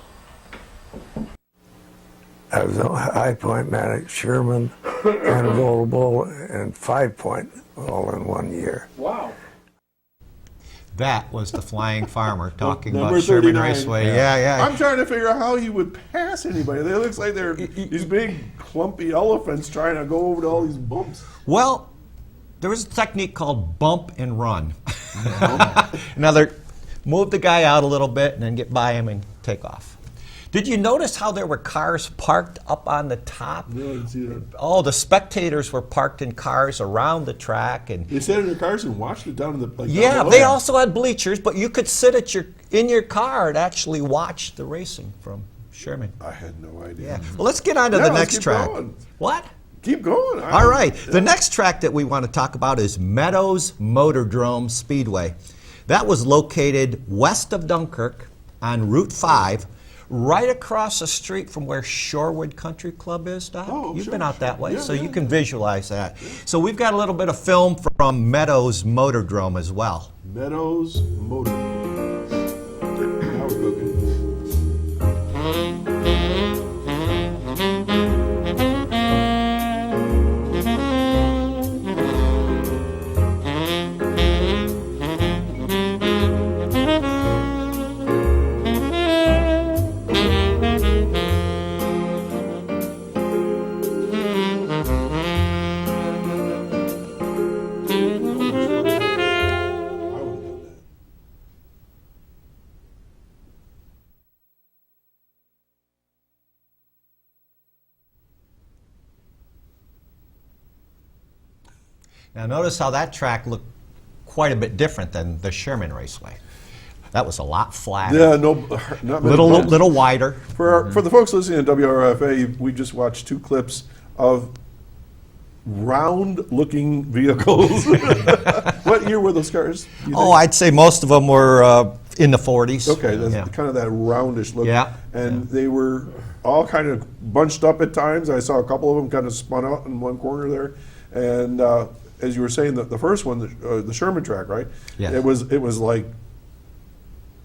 F: I was a High Point man at Sherman and a rollerball and 5 Point all in 1 year.
G: Wow.
D: That was the Flying Farmer talking
B: Number
D: about Sherman
B: 39.
D: Raceway. Yeah.
B: I'm trying to figure out how he would pass anybody. They looks like they're these big, clumpy elephants trying to go over to all these bumps.
D: Well, there was a technique called bump and run. Another, move the guy out a little bit and then get by him and take off. Did you notice how there were cars parked up on the top?
B: No, I didn't see that.
D: Oh, the spectators were parked in cars around the track, and
B: They sat in their cars and watched it down in the down
D: yeah,
B: below.
D: they also had bleachers, but you could sit in your car and actually watch the racing from Sherman.
B: I had no idea.
D: Yeah. Well, let's get on to
B: Yeah,
D: the
B: let's
D: next
B: keep
D: track.
B: going.
D: What?
B: Keep going.
D: All right. The next track that we want to talk about is Meadows Motordrome Speedway. That was located west of Dunkirk on Route 5, right across the street from where Shorewood Country Club is, Doc.
B: Oh,
D: You've
B: sure,
D: been out
B: sure.
D: that way,
B: Yeah,
D: so
B: yeah.
D: you can visualize that. So we've got a little bit of film from Meadows Motordrome as well.
B: Meadows Motor. Now we're cooking. I would have done that.
D: Now notice how that track looked quite a bit different than the Sherman Raceway. That was a lot flatter,
B: Yeah, no, not many bumps.
D: little wider.
B: For the folks listening to WRFA, we just watched 2 clips of round-looking vehicles. What year were those cars? do you
D: Oh,
B: think?
D: I'd say most of them were in the 40s.
B: Okay, that's
D: Yeah.
B: kind of that roundish look.
D: Yeah.
B: And they were all kind of bunched up at times. I saw a couple of them kind of spun out in one corner there. And as you were saying, the first one, the Sherman track, right?
D: Yes.
B: It was like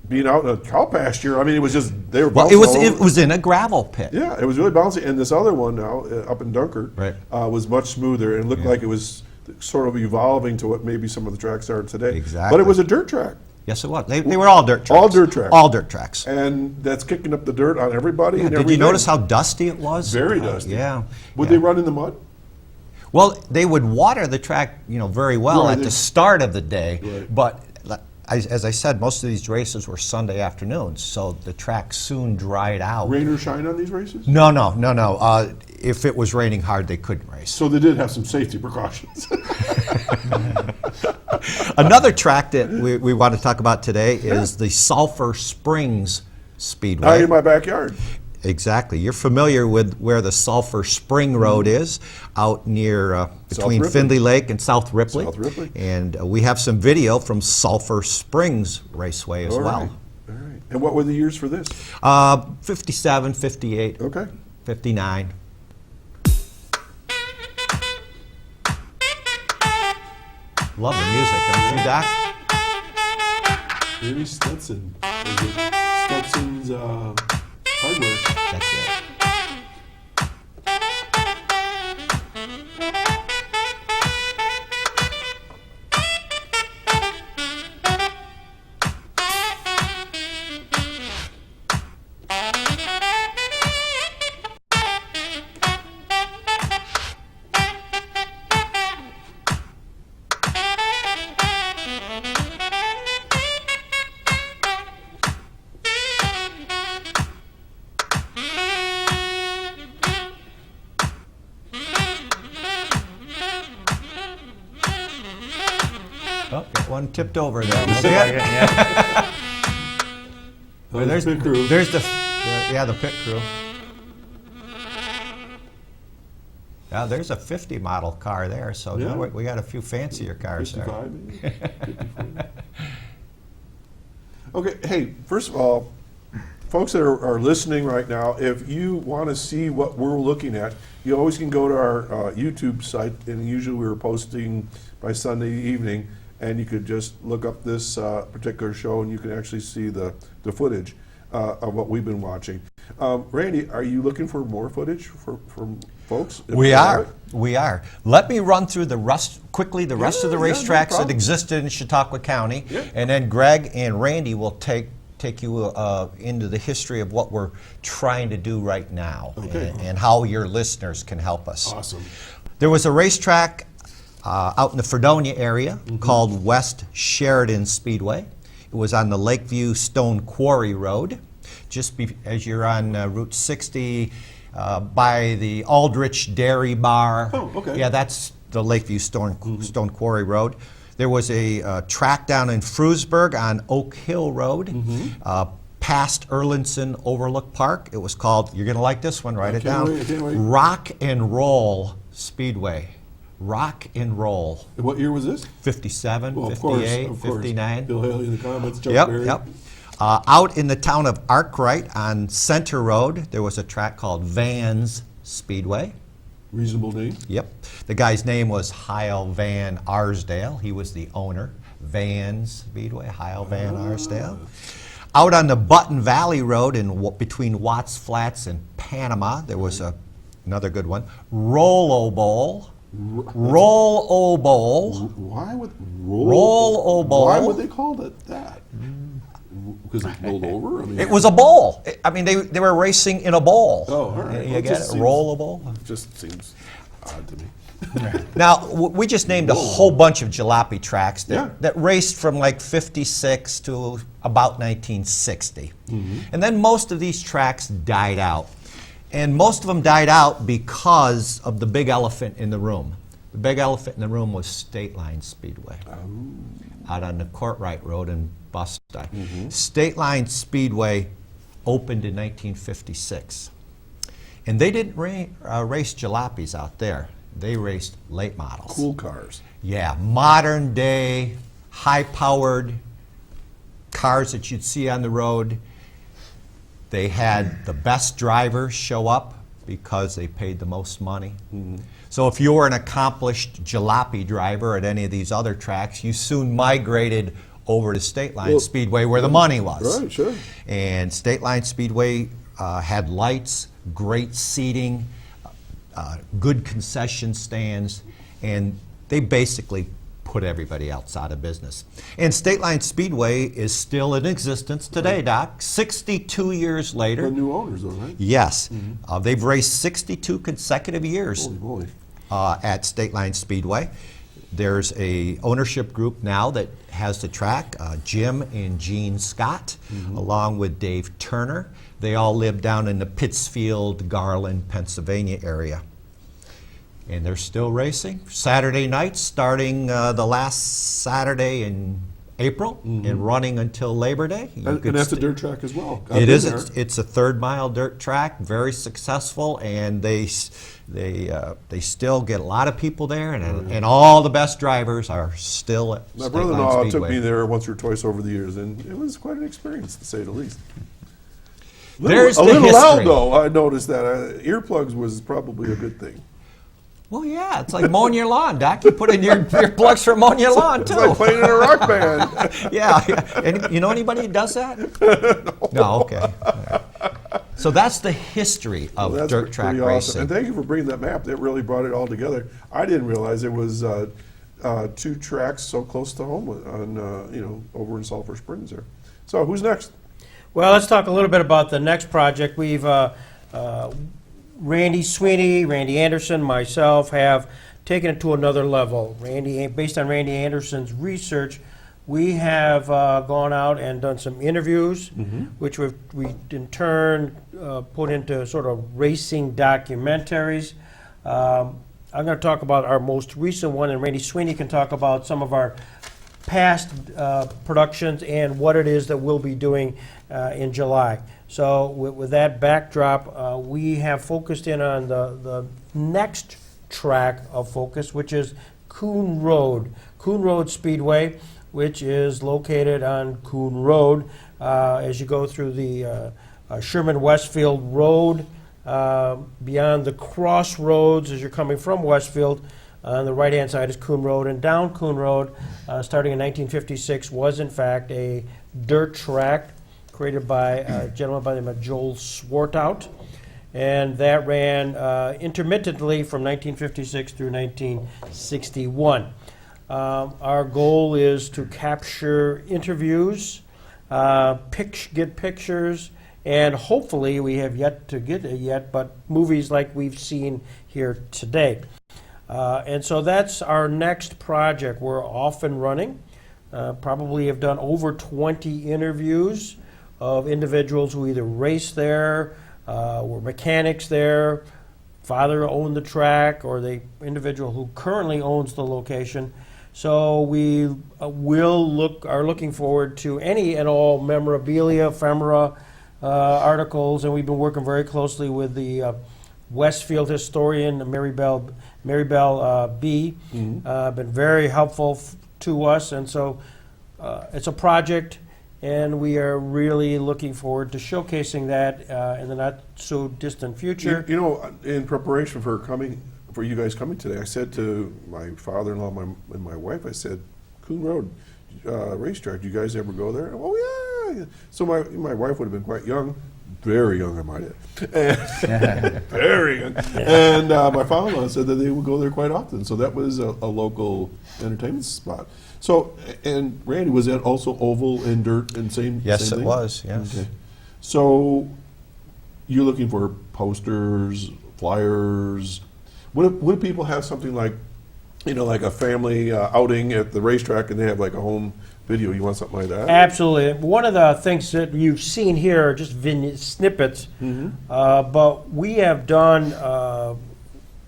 B: being out in a cow pasture. I mean, it was just, they were
D: Well,
B: bouncing all
D: it
B: over.
D: was in a gravel pit.
B: Yeah, it was really bouncy. And this other one now, up in Dunkirk,
D: Right.
B: was much smoother and looked like it was sort of evolving to what maybe some of the tracks are today.
D: Exactly.
B: But it was a dirt track.
D: Yes, it was. They were all dirt tracks.
B: All dirt tracks.
D: All dirt tracks.
B: And that's kicking up the dirt on everybody and
D: Did you
B: everything.
D: notice how dusty it was?
B: Very dusty.
D: Yeah.
B: Would
D: yeah.
B: they run in the mud?
D: Well, they would water the track, very well
B: Right,
D: at the start of the day,
B: Right.
D: but as I said, most of these races were Sunday afternoons, so the track soon dried out.
B: Rain or shine on these races?
D: No. If it was raining hard, they couldn't race.
B: So they did have some safety precautions.
D: Another track that we want to talk about today is the Sulphur Springs Speedway.
B: Out in my backyard.
D: Exactly. You're familiar with where the Sulphur Spring Road is, out near between
B: Ripley.
D: Findlay Lake and South Ripley.
B: South Ripley.
D: And we have some video from Sulphur Springs Raceway as
B: All
D: well.
B: right. All right. And what were the years for this?
D: 57, 58,
B: Okay.
D: 59. Love the music, don't you, Doc?
B: Maybe Stetson. Is it Stetson's hardware.
D: That's it. Oh, got one tipped over there. Look at it.
B: Oh, there's pit crew.
D: There's the pit crew. Yeah, there's a 50 model car there, so
B: Yeah.
D: now we got a few fancier cars there.
B: 55, maybe. 54. Okay, hey, first of all, folks that are listening right now, if you want to see what we're looking at, you always can go to our YouTube site, and usually we're posting by Sunday evening, and you could just look up this particular show, and you can actually see the footage of what we've been watching. Randy, are you looking for more footage from folks?
D: We are. Let me run through the rest of the
B: Yeah,
D: racetracks
B: no
D: that
B: problem.
D: existed in Chautauqua County,
B: Yeah.
D: and then Greg and Randy will take you into the history of what we're trying to do right now,
B: Okay.
D: and how your listeners can help us.
B: Awesome.
D: There was a racetrack out in the Fredonia area called West Sheridan Speedway. It was on the Lakeview Stone Quarry Road, just as you're on Route 60 by the Aldrich Dairy Bar.
B: Oh, okay.
D: Yeah, that's the Lakeview Stone Quarry Road. There was a track down in Frewsburg on Oak Hill Road, past Erlinson Overlook Park. It was called, you're going to like this one, write it
B: can't
D: down,
B: wait, I can't wait.
D: Rock and Roll Speedway. Rock and Roll.
B: And what year was this?
D: 57,
B: Well,
D: 58,
B: of course.
D: 59.
B: Bill Haley in the comments. Chuck
D: Yep,
B: Berry.
D: yep. Out in the town of Arkwright on Center Road, there was a track called Vans Speedway.
B: Reasonable name.
D: Yep. The guy's name was Heil Van Arsdale. He was the owner. Vans Speedway, Heil Van Arsdale. Out on the Button Valley Road between Watts Flats and Panama, there was another good one. Roll-O-Bowl. Roll-O-Bowl.
B: Why would
D: Roll-O-Bowl.
B: Why would they call it that? Because it rolled over. I mean,
D: It was a bowl. They were racing in a bowl.
B: Oh, all right.
D: You
B: Well, it
D: get
B: just
D: it?
B: seems-
D: Roll-A-Bowl.
B: just seems odd to me.
D: Now, we just named a whole bunch of jalopy tracks
B: Yeah.
D: that raced from like 56 to about 1960.
B: Mm-hmm.
D: And then most of these tracks died out. And most of them died out because of the big elephant in the room. The big elephant in the room was State Line Speedway out on the Courtright Road in Bustye.
B: Mm-hmm.
D: State Line Speedway opened in 1956. And they didn't race jalopies out there. They raced late models.
B: Cool cars.
D: Yeah, modern day, high-powered cars that you'd see on the road. They had the best drivers show up because they paid the most money. So if you were an accomplished jalopy driver at any of these other tracks, you soon migrated over to State Line Speedway where the money was.
B: Right, sure.
D: And State Line Speedway had lights, great seating, good concession stands, and they basically put everybody else out of business. And State Line Speedway is still in existence today, Doc, 62 years later.
B: The new owners, though, right?
D: Yes. They've raced 62 consecutive years.
B: Holy moly.
D: at State Line Speedway. There's a ownership group now that has the track, Jim and Gene Scott, along with Dave Turner. They all live down in the Pittsfield, Garland, Pennsylvania area. And they're still racing. Saturday nights, starting the last Saturday in April and running until Labor Day.
B: And that's a dirt track as well.
D: It is. It's a 3rd mile dirt track, very successful, and they still get a lot of people there, and all the best drivers are still at
B: My
D: State
B: brother-in-law
D: Line
B: took
D: Speedway.
B: me there once or twice over the years, and it was quite an experience, to say the least.
D: There's
B: a
D: the
B: little loud,
D: history.
B: though. I noticed that. Earplugs was probably a good thing.
D: Well, yeah, it's like mowing your lawn, Doc. You put in your plugs for mowing your lawn,
B: It's
D: too.
B: like playing in a rock band.
D: Yeah. You know anybody who does that? No, okay. All right. So that's the history of
B: Well, that's
D: dirt track
B: pretty awesome.
D: racing.
B: And thank you for bringing that map. That really brought it all together. I didn't realize there was 2 tracks so close to home on over in Sulphur Springs there. So who's next?
E: Well, let's talk a little bit about the next project. We've Randy Sweeney, Randy Anderson, myself have taken it to another level. Based on Randy Anderson's research, we have gone out and done some interviews, which we in turn put into sort of racing documentaries. I'm going to talk about our most recent one, and Randy Sweeney can talk about some of our past productions and what it is that we'll be doing in July. So with that backdrop, we have focused in on the next track of focus, which is Coon Rd Speedway, which is located on Coon Road. As you go through the Sherman Westfield Road, beyond the crossroads as you're coming from Westfield, on the right-hand side is Coon Rd, and down Coon Rd, starting in 1956, was in fact a dirt track created by a gentleman by the name of Joel Swartout, and that ran intermittently from 1956 through 1961. Our goal is to capture interviews, get pictures, and hopefully we have yet to get it yet, but movies like we've seen here today. And so that's our next project. We're off and running. Probably have done over 20 interviews of individuals who either raced there, were mechanics there, father owned the track, or the individual who currently owns the location. So we are looking forward to any and all memorabilia, ephemera, articles, and we've been working very closely with the Westfield historian, Mary Bell B. Been very helpful to us, and so it's a project, and we are really looking forward to showcasing that in the not so distant future.
B: In preparation for you guys coming today, I said to my father-in-law and my wife, I said, Coon Rd racetrack, do you guys ever go there? Oh yeah. So my wife would have been quite young. Very young, I might add. Very young. And my father-in-law said that they would go there quite often. So that was a local entertainment spot. So, and Randy, was that also oval and dirt and same?
D: Yes,
B: same
D: it
B: thing?
D: was, yes.
B: Okay. So you're looking for posters, flyers. Would people have something like, like a family outing at the racetrack, and they have like a home video? You want something like that?
E: Absolutely. One of the things that you've seen here are just snippets, but we have done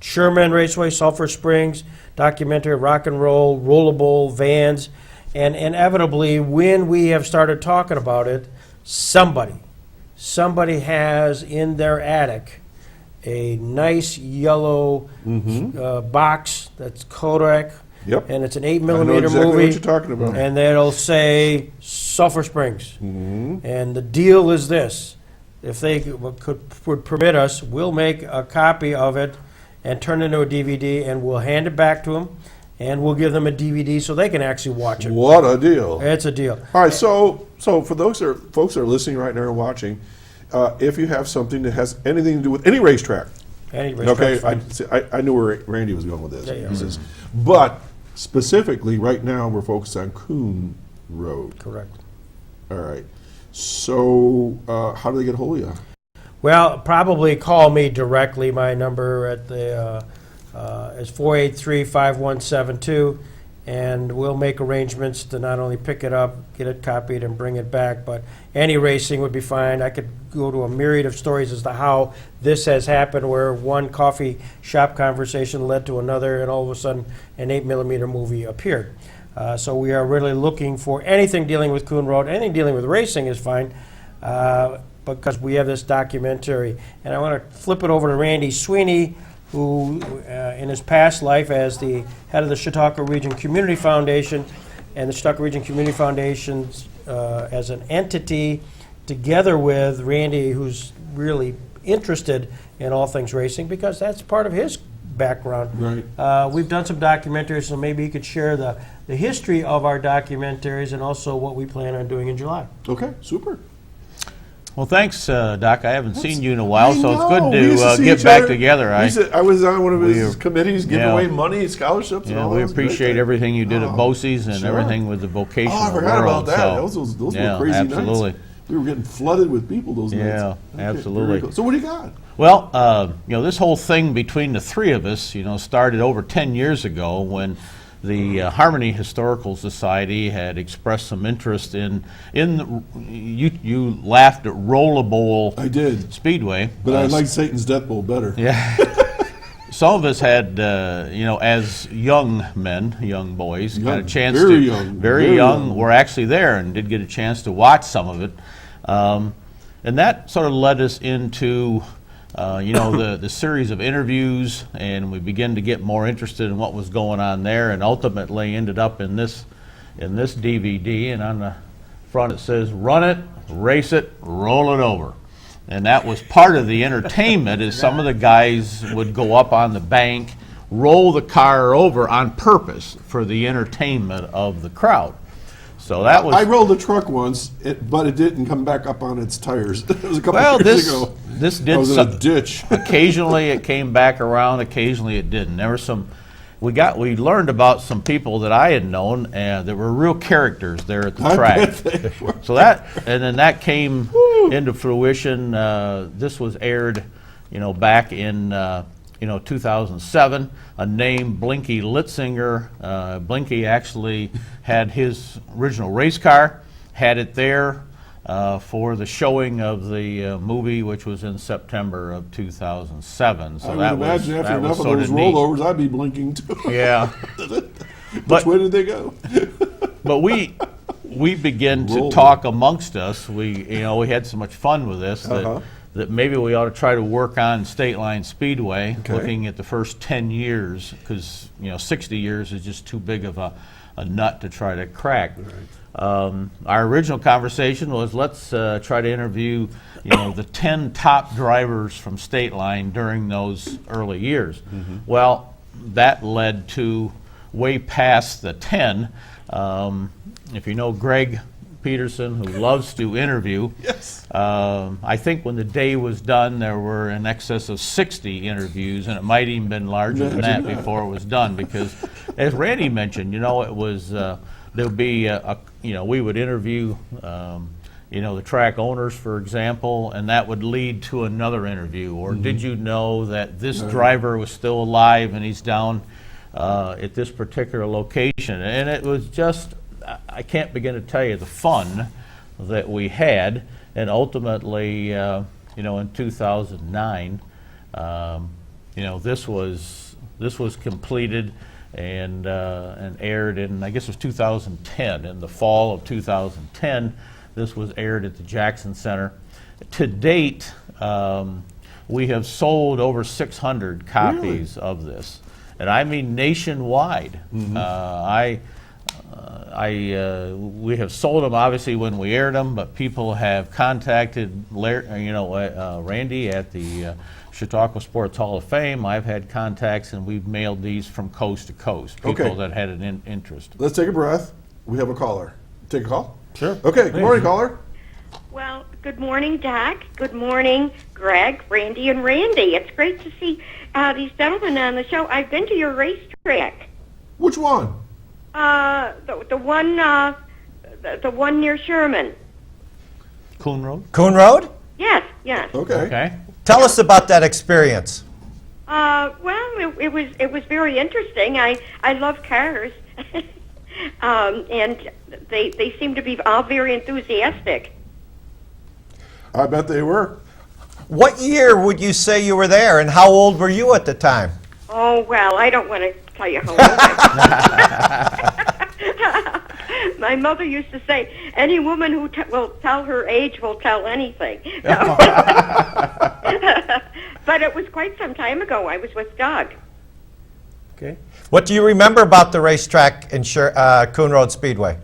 E: Sherman Raceway, Sulphur Springs, documentary, rock and roll, rollable, vans, and inevitably when we have started talking about it, somebody has in their attic a nice yellow box that's Kodak.
B: Yep.
E: And it's an 8mm
B: I know exactly
E: movie.
B: what you're talking about.
E: And that'll say Sulphur Springs. And the deal is this: if they would permit us, we'll make a copy of it and turn it into a DVD, and we'll hand it back to them, and we'll give them a DVD so they can actually watch it.
B: What a deal!
E: It's a deal.
B: All right, so for those folks that are listening right now and watching, if you have something that has anything to do with any racetrack,
E: Any racetrack's fine.
B: I knew where Randy was going with this.
E: Yeah.
B: He says, but specifically right now we're focused on Coon Rd.
E: Correct.
B: All right. So how do they get a hold of you?
E: Well, probably call me directly. My number at the is 483-5172, and we'll make arrangements to not only pick it up, get it copied, and bring it back, but any racing would be fine. I could go to a myriad of stories as to how this has happened, where one coffee shop conversation led to another, and all of a sudden an 8mm movie appeared. So we are really looking for anything dealing with Coon Rd, anything dealing with racing is fine, because we have this documentary. And I want to flip it over to Randy Sweeney, who in his past life as the head of the Chautauqua Region Community Foundation, and the Chautauqua Region Community Foundation as an entity, together with Randy, who's really interested in all things racing, because that's part of his background.
B: Right.
E: We've done some documentaries, so maybe you could share the history of our documentaries and also what we plan on doing in July.
B: Okay, super.
H: Well, thanks, Doc. I haven't seen you in a while, so it's
B: I
H: good
B: know. We used
H: to
B: see
H: get
B: each
H: back
B: other.
H: together.
B: I was on one of his committees giving
H: yeah.
B: away money, scholarships, and
H: Yeah,
B: all
H: we
B: that. Was a great
H: appreciate
B: thing.
H: everything you did at
B: Oh,
H: BOCES and
B: sure.
H: everything with the vocational
B: Oh, I forgot
H: world.
B: about that.
H: So,
B: Those
H: yeah,
B: were crazy
H: absolutely.
B: nights. We were getting flooded with people those nights.
H: Yeah,
B: Okay,
H: absolutely.
B: very cool. So what do you got?
H: Well, this whole thing between the three of us, started over 10 years ago when the Harmony Historical Society had expressed some interest in you laughed at Rollabowl
B: I did,
H: Speedway.
B: but I like Satan's Death Bowl better.
H: Yeah. Some of us had, as young men, young boys, got a
B: Young,
H: chance
B: very
H: to,
B: young,
H: very
B: very
H: young,
B: young.
H: were actually there and did get a chance to watch some of it. And that sort of led us into, the series of interviews, and we began to get more interested in what was going on there, and ultimately ended up in this DVD, and on the front it says, "Run it, race it, roll it over." And that was part of the entertainment, is some of the guys would go up on the bank, roll the car over on purpose for the entertainment of the crowd. So that was...
B: I rolled a truck once, but it didn't come back up on its tires. It was a couple years ago.
H: This
B: I
H: did
B: was in a ditch.
H: Occasionally it came back around, occasionally it didn't. There were some... We learned about some people that I had known, and there were real characters there at the
B: I
H: track.
B: bet they were.
H: So then that came into fruition. This was aired, back in 2007. A name, Blinky Litzinger. Blinky actually had his original race car, had it there for the showing of the movie, which was in September of 2007. So
B: I would
H: that
B: imagine
H: was,
B: after
H: that
B: enough
H: was
B: of
H: sort
B: those
H: of neat.
B: rollovers, I'd be blinking too.
H: Yeah.
B: Which way did they go?
H: But we begin to
B: Roll.
H: talk amongst us. We had so much fun with this
B: Uh-huh.
H: that maybe we ought to try to work on State Line Speedway,
B: Okay.
H: looking at the first 10 years, because 60 years is just too big of a nut to try to crack. Our original conversation was, let's try to interview the 10 top drivers from State Line during those early years.
B: Mm-hmm.
H: Well, that led to way past the 10. If you know Greg Peterson, who loves to interview,
B: Yes.
H: I think when the day was done, there were in excess of 60 interviews, and it might even been larger than that before it was done, because, as Randy mentioned, it was there would be we would interview the track owners, for example, and that would lead to another interview. Or did you know that this driver was still alive and he's down at this particular location? And it was just, I can't begin to tell you the fun that we had. And ultimately, in 2009, this was completed and aired in, I guess it was 2010. In the fall of 2010, this was aired at the Jackson Center. To date, we have sold over 600 copies of this, and I mean nationwide. We have sold them obviously when we aired them, but people have contacted Randy at the Chautauqua Sports Hall of Fame. I've had contacts, and we've mailed these from coast to coast. People
B: Okay.
H: that had an interest.
B: Let's take a breath. We have a caller. Take a call?
H: Sure.
B: Okay, good morning, caller.
I: Well, good morning, Doc. Good morning, Greg, Randy, and Randy. It's great to see these gentlemen on the show. I've been to your racetrack.
B: Which one?
I: The one near Sherman.
H: Coon Rd?
D: Coon Rd?
I: Yes, yes.
B: Okay.
H: Okay.
D: Tell us about that experience.
I: Well, it was very interesting. I love cars, and they seem to be all very enthusiastic.
B: I bet they were.
D: What year would you say you were there, and how old were you at the time?
I: Oh well, I don't want to tell you how old I am. My mother used to say, "Any woman who will tell her age will tell anything." No. But it was quite some time ago. I was with Doug.
E: Okay.
D: What do you remember about the racetrack in Coon Rd Speedway?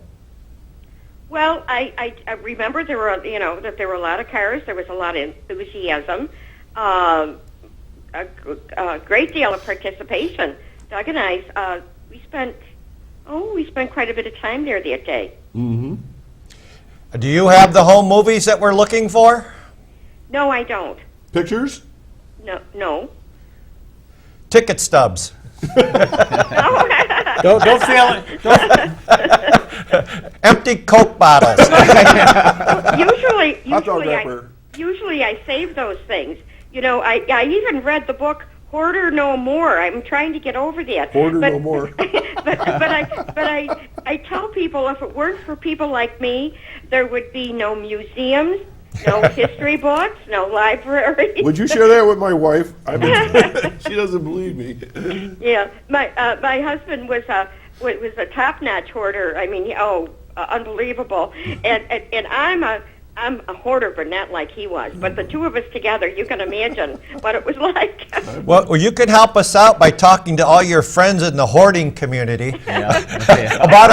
I: Well, I remember there were, that there were a lot of cars. There was a lot of enthusiasm, a great deal of participation. Doug and I, we spent quite a bit of time there that day.
B: Mm-hmm.
D: Do you have the home movies that we're looking for?
I: No, I don't.
B: Pictures?
I: No.
D: Ticket stubs.
E: Don't feel it.
D: Empty Coke bottles.
I: Usually I save those things. I even read the book Hoarder No More. I'm trying to get over that.
B: Hoarder No More.
I: but I tell people if it weren't for people like me, there would be no museums, no history books, no libraries.
B: Would you share that with my wife? She doesn't believe me.
I: Yeah, my husband was a top-notch hoarder. I mean, unbelievable. And I'm a hoarder, but not like he was. But the two of us together, you can imagine what it was like.
D: Well, you can help us out by talking to all your friends in the hoarding community about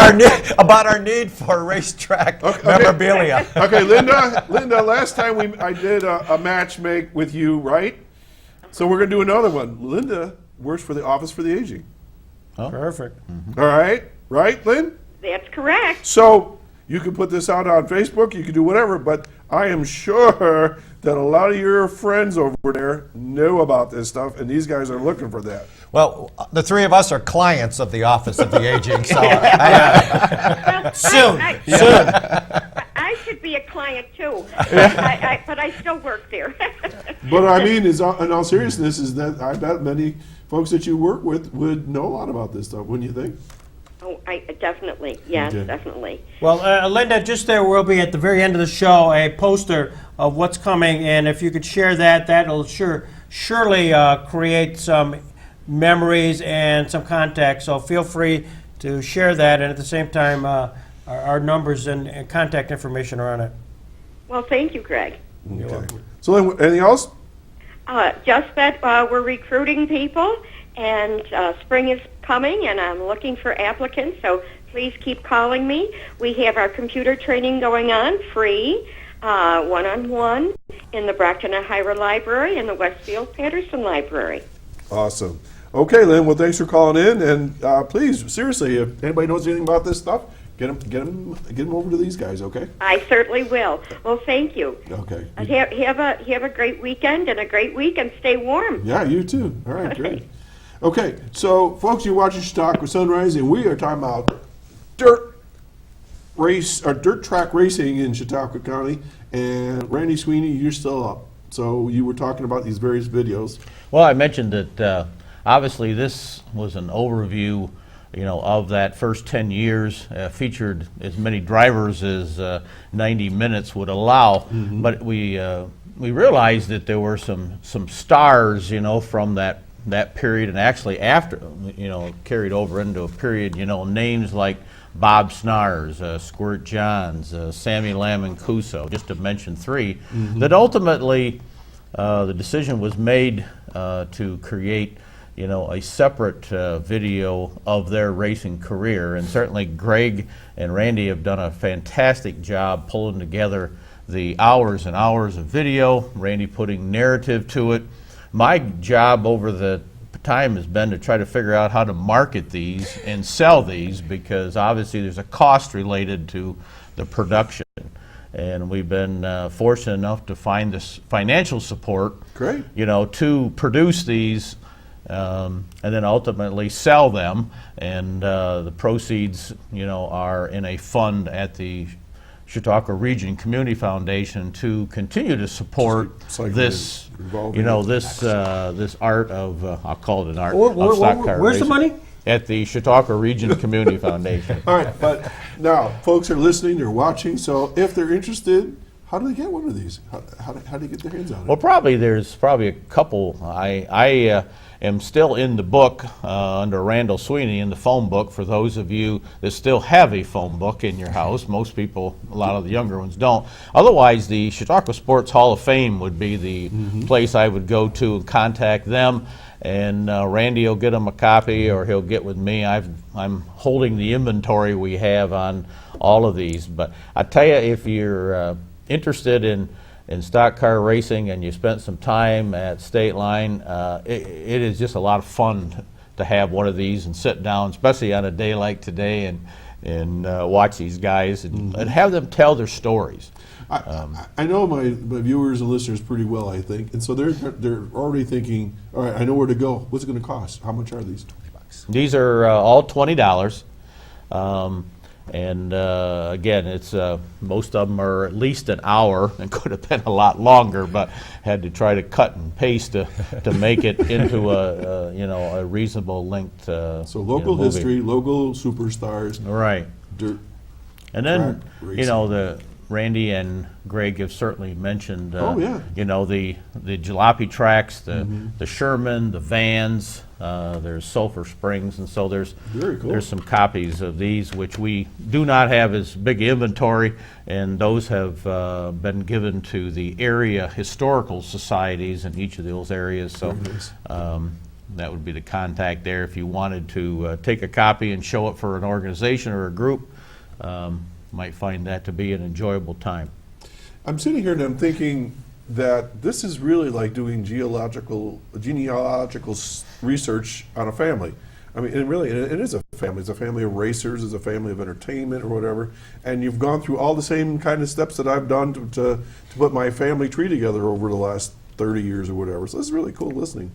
D: our need for racetrack memorabilia.
B: Okay, Linda. Last time I did a match make with you, right? So we're gonna do another one. Linda works for the Office for the Aging.
E: Oh. Perfect.
B: All right, Lynn?
I: That's correct.
B: So you can put this out on Facebook, you can do whatever, but I am sure that a lot of your friends over there know about this stuff, and these guys are looking for that.
D: Well, the three of us are clients of the Office of the Aging, so
E: soon.
I: I should be a client too, but I still work there.
B: But I mean, in all seriousness, is that I bet many folks that you work with would know a lot about this stuff, wouldn't you think?
I: Oh, definitely. Yes,
B: Okay.
I: definitely.
E: Well, Linda, just there will be at the very end of the show a poster of what's coming, and if you could share that, that'll surely create some memories and some contact. So feel free to share that, and at the same time, our numbers and contact information are on it.
I: Well, thank you, Greg.
B: Okay. So then, anything else?
I: Just that we're recruiting people, and spring is coming, and I'm looking for applicants, so please keep calling me. We have our computer training going on, free, one-on-one, in the Brockton Ohio Library and the Westfield Patterson Library.
B: Awesome. Okay, Lynn, well, thanks for calling in, and please, seriously, if anybody knows anything about this stuff, get them over to these guys, okay?
I: I certainly will. Well, thank you.
B: Okay.
I: Have a great weekend and a great week, and stay warm.
B: Yeah, you too. All right, great. Okay, so folks, you're watching Chautauqua Sunrise, and we are talking about dirt track racing in Chautauqua County. And Randy Sweeney, you're still up. So you were talking about these various videos.
H: Well, I mentioned that obviously this was an overview, of that first 10 years, featured as many drivers as 90 minutes would allow. Mm-hmm. But we realized that there were some stars, from that period, and actually after, carried over into a period, names like Bob Snars, Squirt Johns, Sammy Lamancuso, just to mention three, that ultimately the decision was made to create, a separate video of their racing career. And certainly Greg and Randy have done a fantastic job pulling together the hours and hours of video, Randy putting narrative to it. My job over the time has been to try to figure out how to market these and sell these, because obviously there's a cost related to the production. And we've been fortunate enough to find this financial support,
B: Great.
H: To produce these and then ultimately sell them. And the proceeds, are in a fund at the Chautauqua Region Community Foundation to continue to support
B: Cycling
H: this,
B: revolving
H: this art of, I'll call it an art of stock car
E: Where's the
H: racing.
E: money?
H: At the Chautauqua Region Community Foundation.
B: All right, but now folks are listening, they're watching, so if they're interested, how do they get one of these? How do they get their hands on it?
H: Well, there's probably a couple. I am still in the book under Randall Sweeney in the phone book for those of you that still have a phone book in your house. Most people, a lot of the younger ones don't. Otherwise, the Chautauqua Sports Hall of Fame would be the place I would go to and contact them. And Randy will get them a copy, or he'll get with me. I'm holding the inventory we have on all of these. But I tell you, if you're interested in stock car racing and you spent some time at State Line, it is just a lot of fun to have one of these and sit down, especially on a day like today, and watch these guys and have them tell their stories.
B: I know my viewers and listeners pretty well, I think, and so they're already thinking, all right, I know where to go. What's it going to cost? How much are these? $20.
H: These are all $20. And again, it's most of them are at least an hour, and could have been a lot longer, but had to try to cut and paste to make it into a reasonable length.
B: So local
H: movie.
B: history, local superstars,
H: Right.
B: dirt.
H: And then,
B: track racing.
H: the Randy and Greg have certainly mentioned,
B: Oh, yeah.
H: the jalopy tracks, the Sherman, the Vans, there's Sulphur Springs, and so there's
B: Very cool.
H: there's some copies of these which we do not have as big inventory, and those have been given to the area historical societies in each of those areas. So
B: Very nice.
H: that would be the contact there if you wanted to take a copy and show it for an organization or a group. Might find that to be an enjoyable time.
B: I'm sitting here and I'm thinking that this is really like doing genealogical research on a family. I mean, it is a family. It's a family of racers. It's a family of entertainment or whatever. And you've gone through all the same kind of steps that I've done to put my family tree together over the last 30 years or whatever. So this is really cool listening.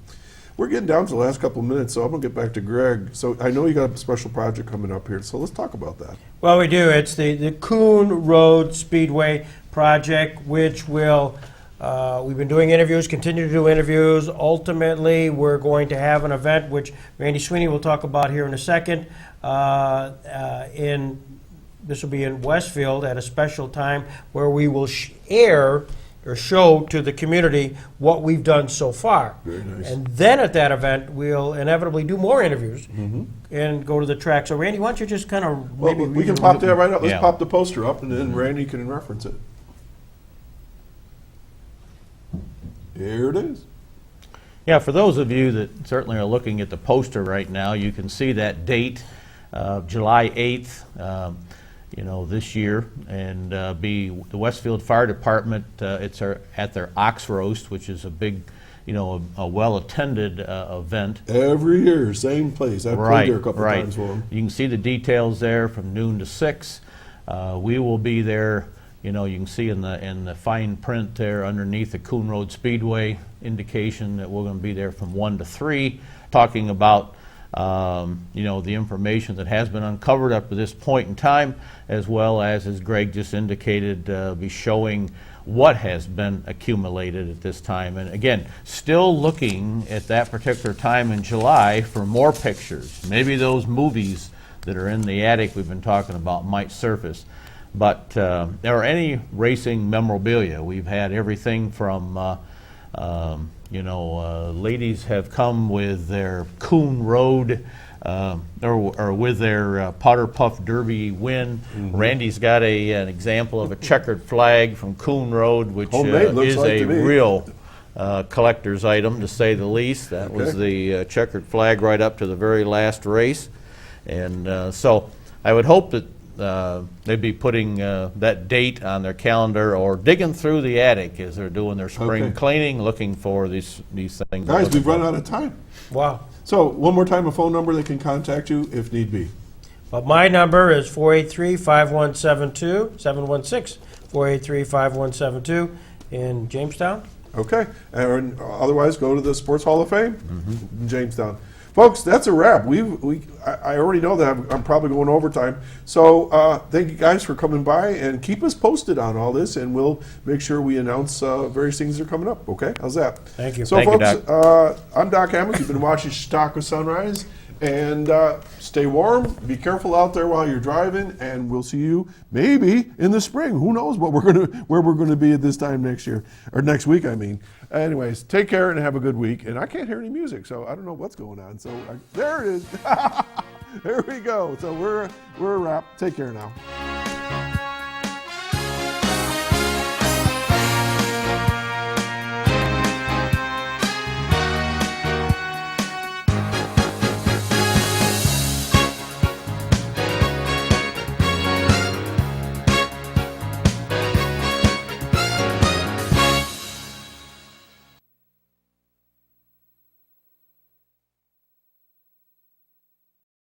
B: We're getting down to the last couple of minutes, so I'm going to get back to Greg. So I know you got a special project coming up here, so let's talk about that.
E: Well, we do. It's the Coon Rd Speedway project, which will, we've been doing interviews, continue to do interviews. Ultimately, we're going to have an event, which Randy Sweeney will talk about here in a second. This will be in Westfield at a special time where we will air or show to the community what we've done so far.
B: Very nice.
E: And then at that event, we'll inevitably do more interviews and go to the track. So Randy, why don't you just kind of
B: Well, we can pop that right up. Let's
H: Yeah.
B: pop the poster up, and then Randy can reference it. There it is.
H: Yeah, for those of you that certainly are looking at the poster right now, you can see that date, July 8th, this year, and be the Westfield Fire Department. It's at their Ox Roast, which is a big, a well-attended event.
B: Every year, same place. I've played there a couple
H: Right.
B: times for them.
H: You can see the details there from noon to 6. We will be there. You can see in the fine print there underneath the Coon Rd Speedway indication that we're going to be there from 1 to 3, talking about the information that has been uncovered up to this point in time, as well as Greg just indicated, be showing what has been accumulated at this time. And again, still looking at that particular time in July for more pictures. Maybe those movies that are in the attic we've been talking about might surface. But there are any racing memorabilia. We've had everything from ladies have come with their Coon Rd or with their Powder Puff Derby win. Randy's got an example of a checkered flag from Coon Rd, which
B: Homemade, looks
H: is
B: like
H: a
B: to me.
H: real collector's item, to say the least. That was the checkered flag right up to the very last race. And so I would hope that they'd be putting that date on their calendar or digging through the attic as they're doing their spring cleaning, looking for these things.
B: Guys, we've run out of time.
E: Wow.
B: So one more time, a phone number they can contact you if need be.
E: Well, my number is 483-5172, 716-483-5172 in Jamestown.
B: Okay. And otherwise, go to the Sports Hall of Fame in Jamestown. Folks, that's a wrap. I already know that I'm probably going overtime. So thank you guys for coming by, and keep us posted on all this, and we'll make sure we announce various things that are coming up. Okay, how's that?
E: Thank you.
B: So
H: Thank you,
B: folks, I'm Doc Hamels. You've been watching Chautauqua Sunrise, and stay warm. Be careful out there while you're driving, and we'll see you maybe in the spring. Who knows where we're gonna be at this time next year, or next week, I mean. Anyways, take care and have a good week. And I can't hear any music, so I don't know what's going on. So there it is. There we go. So we're a wrap. Take care now.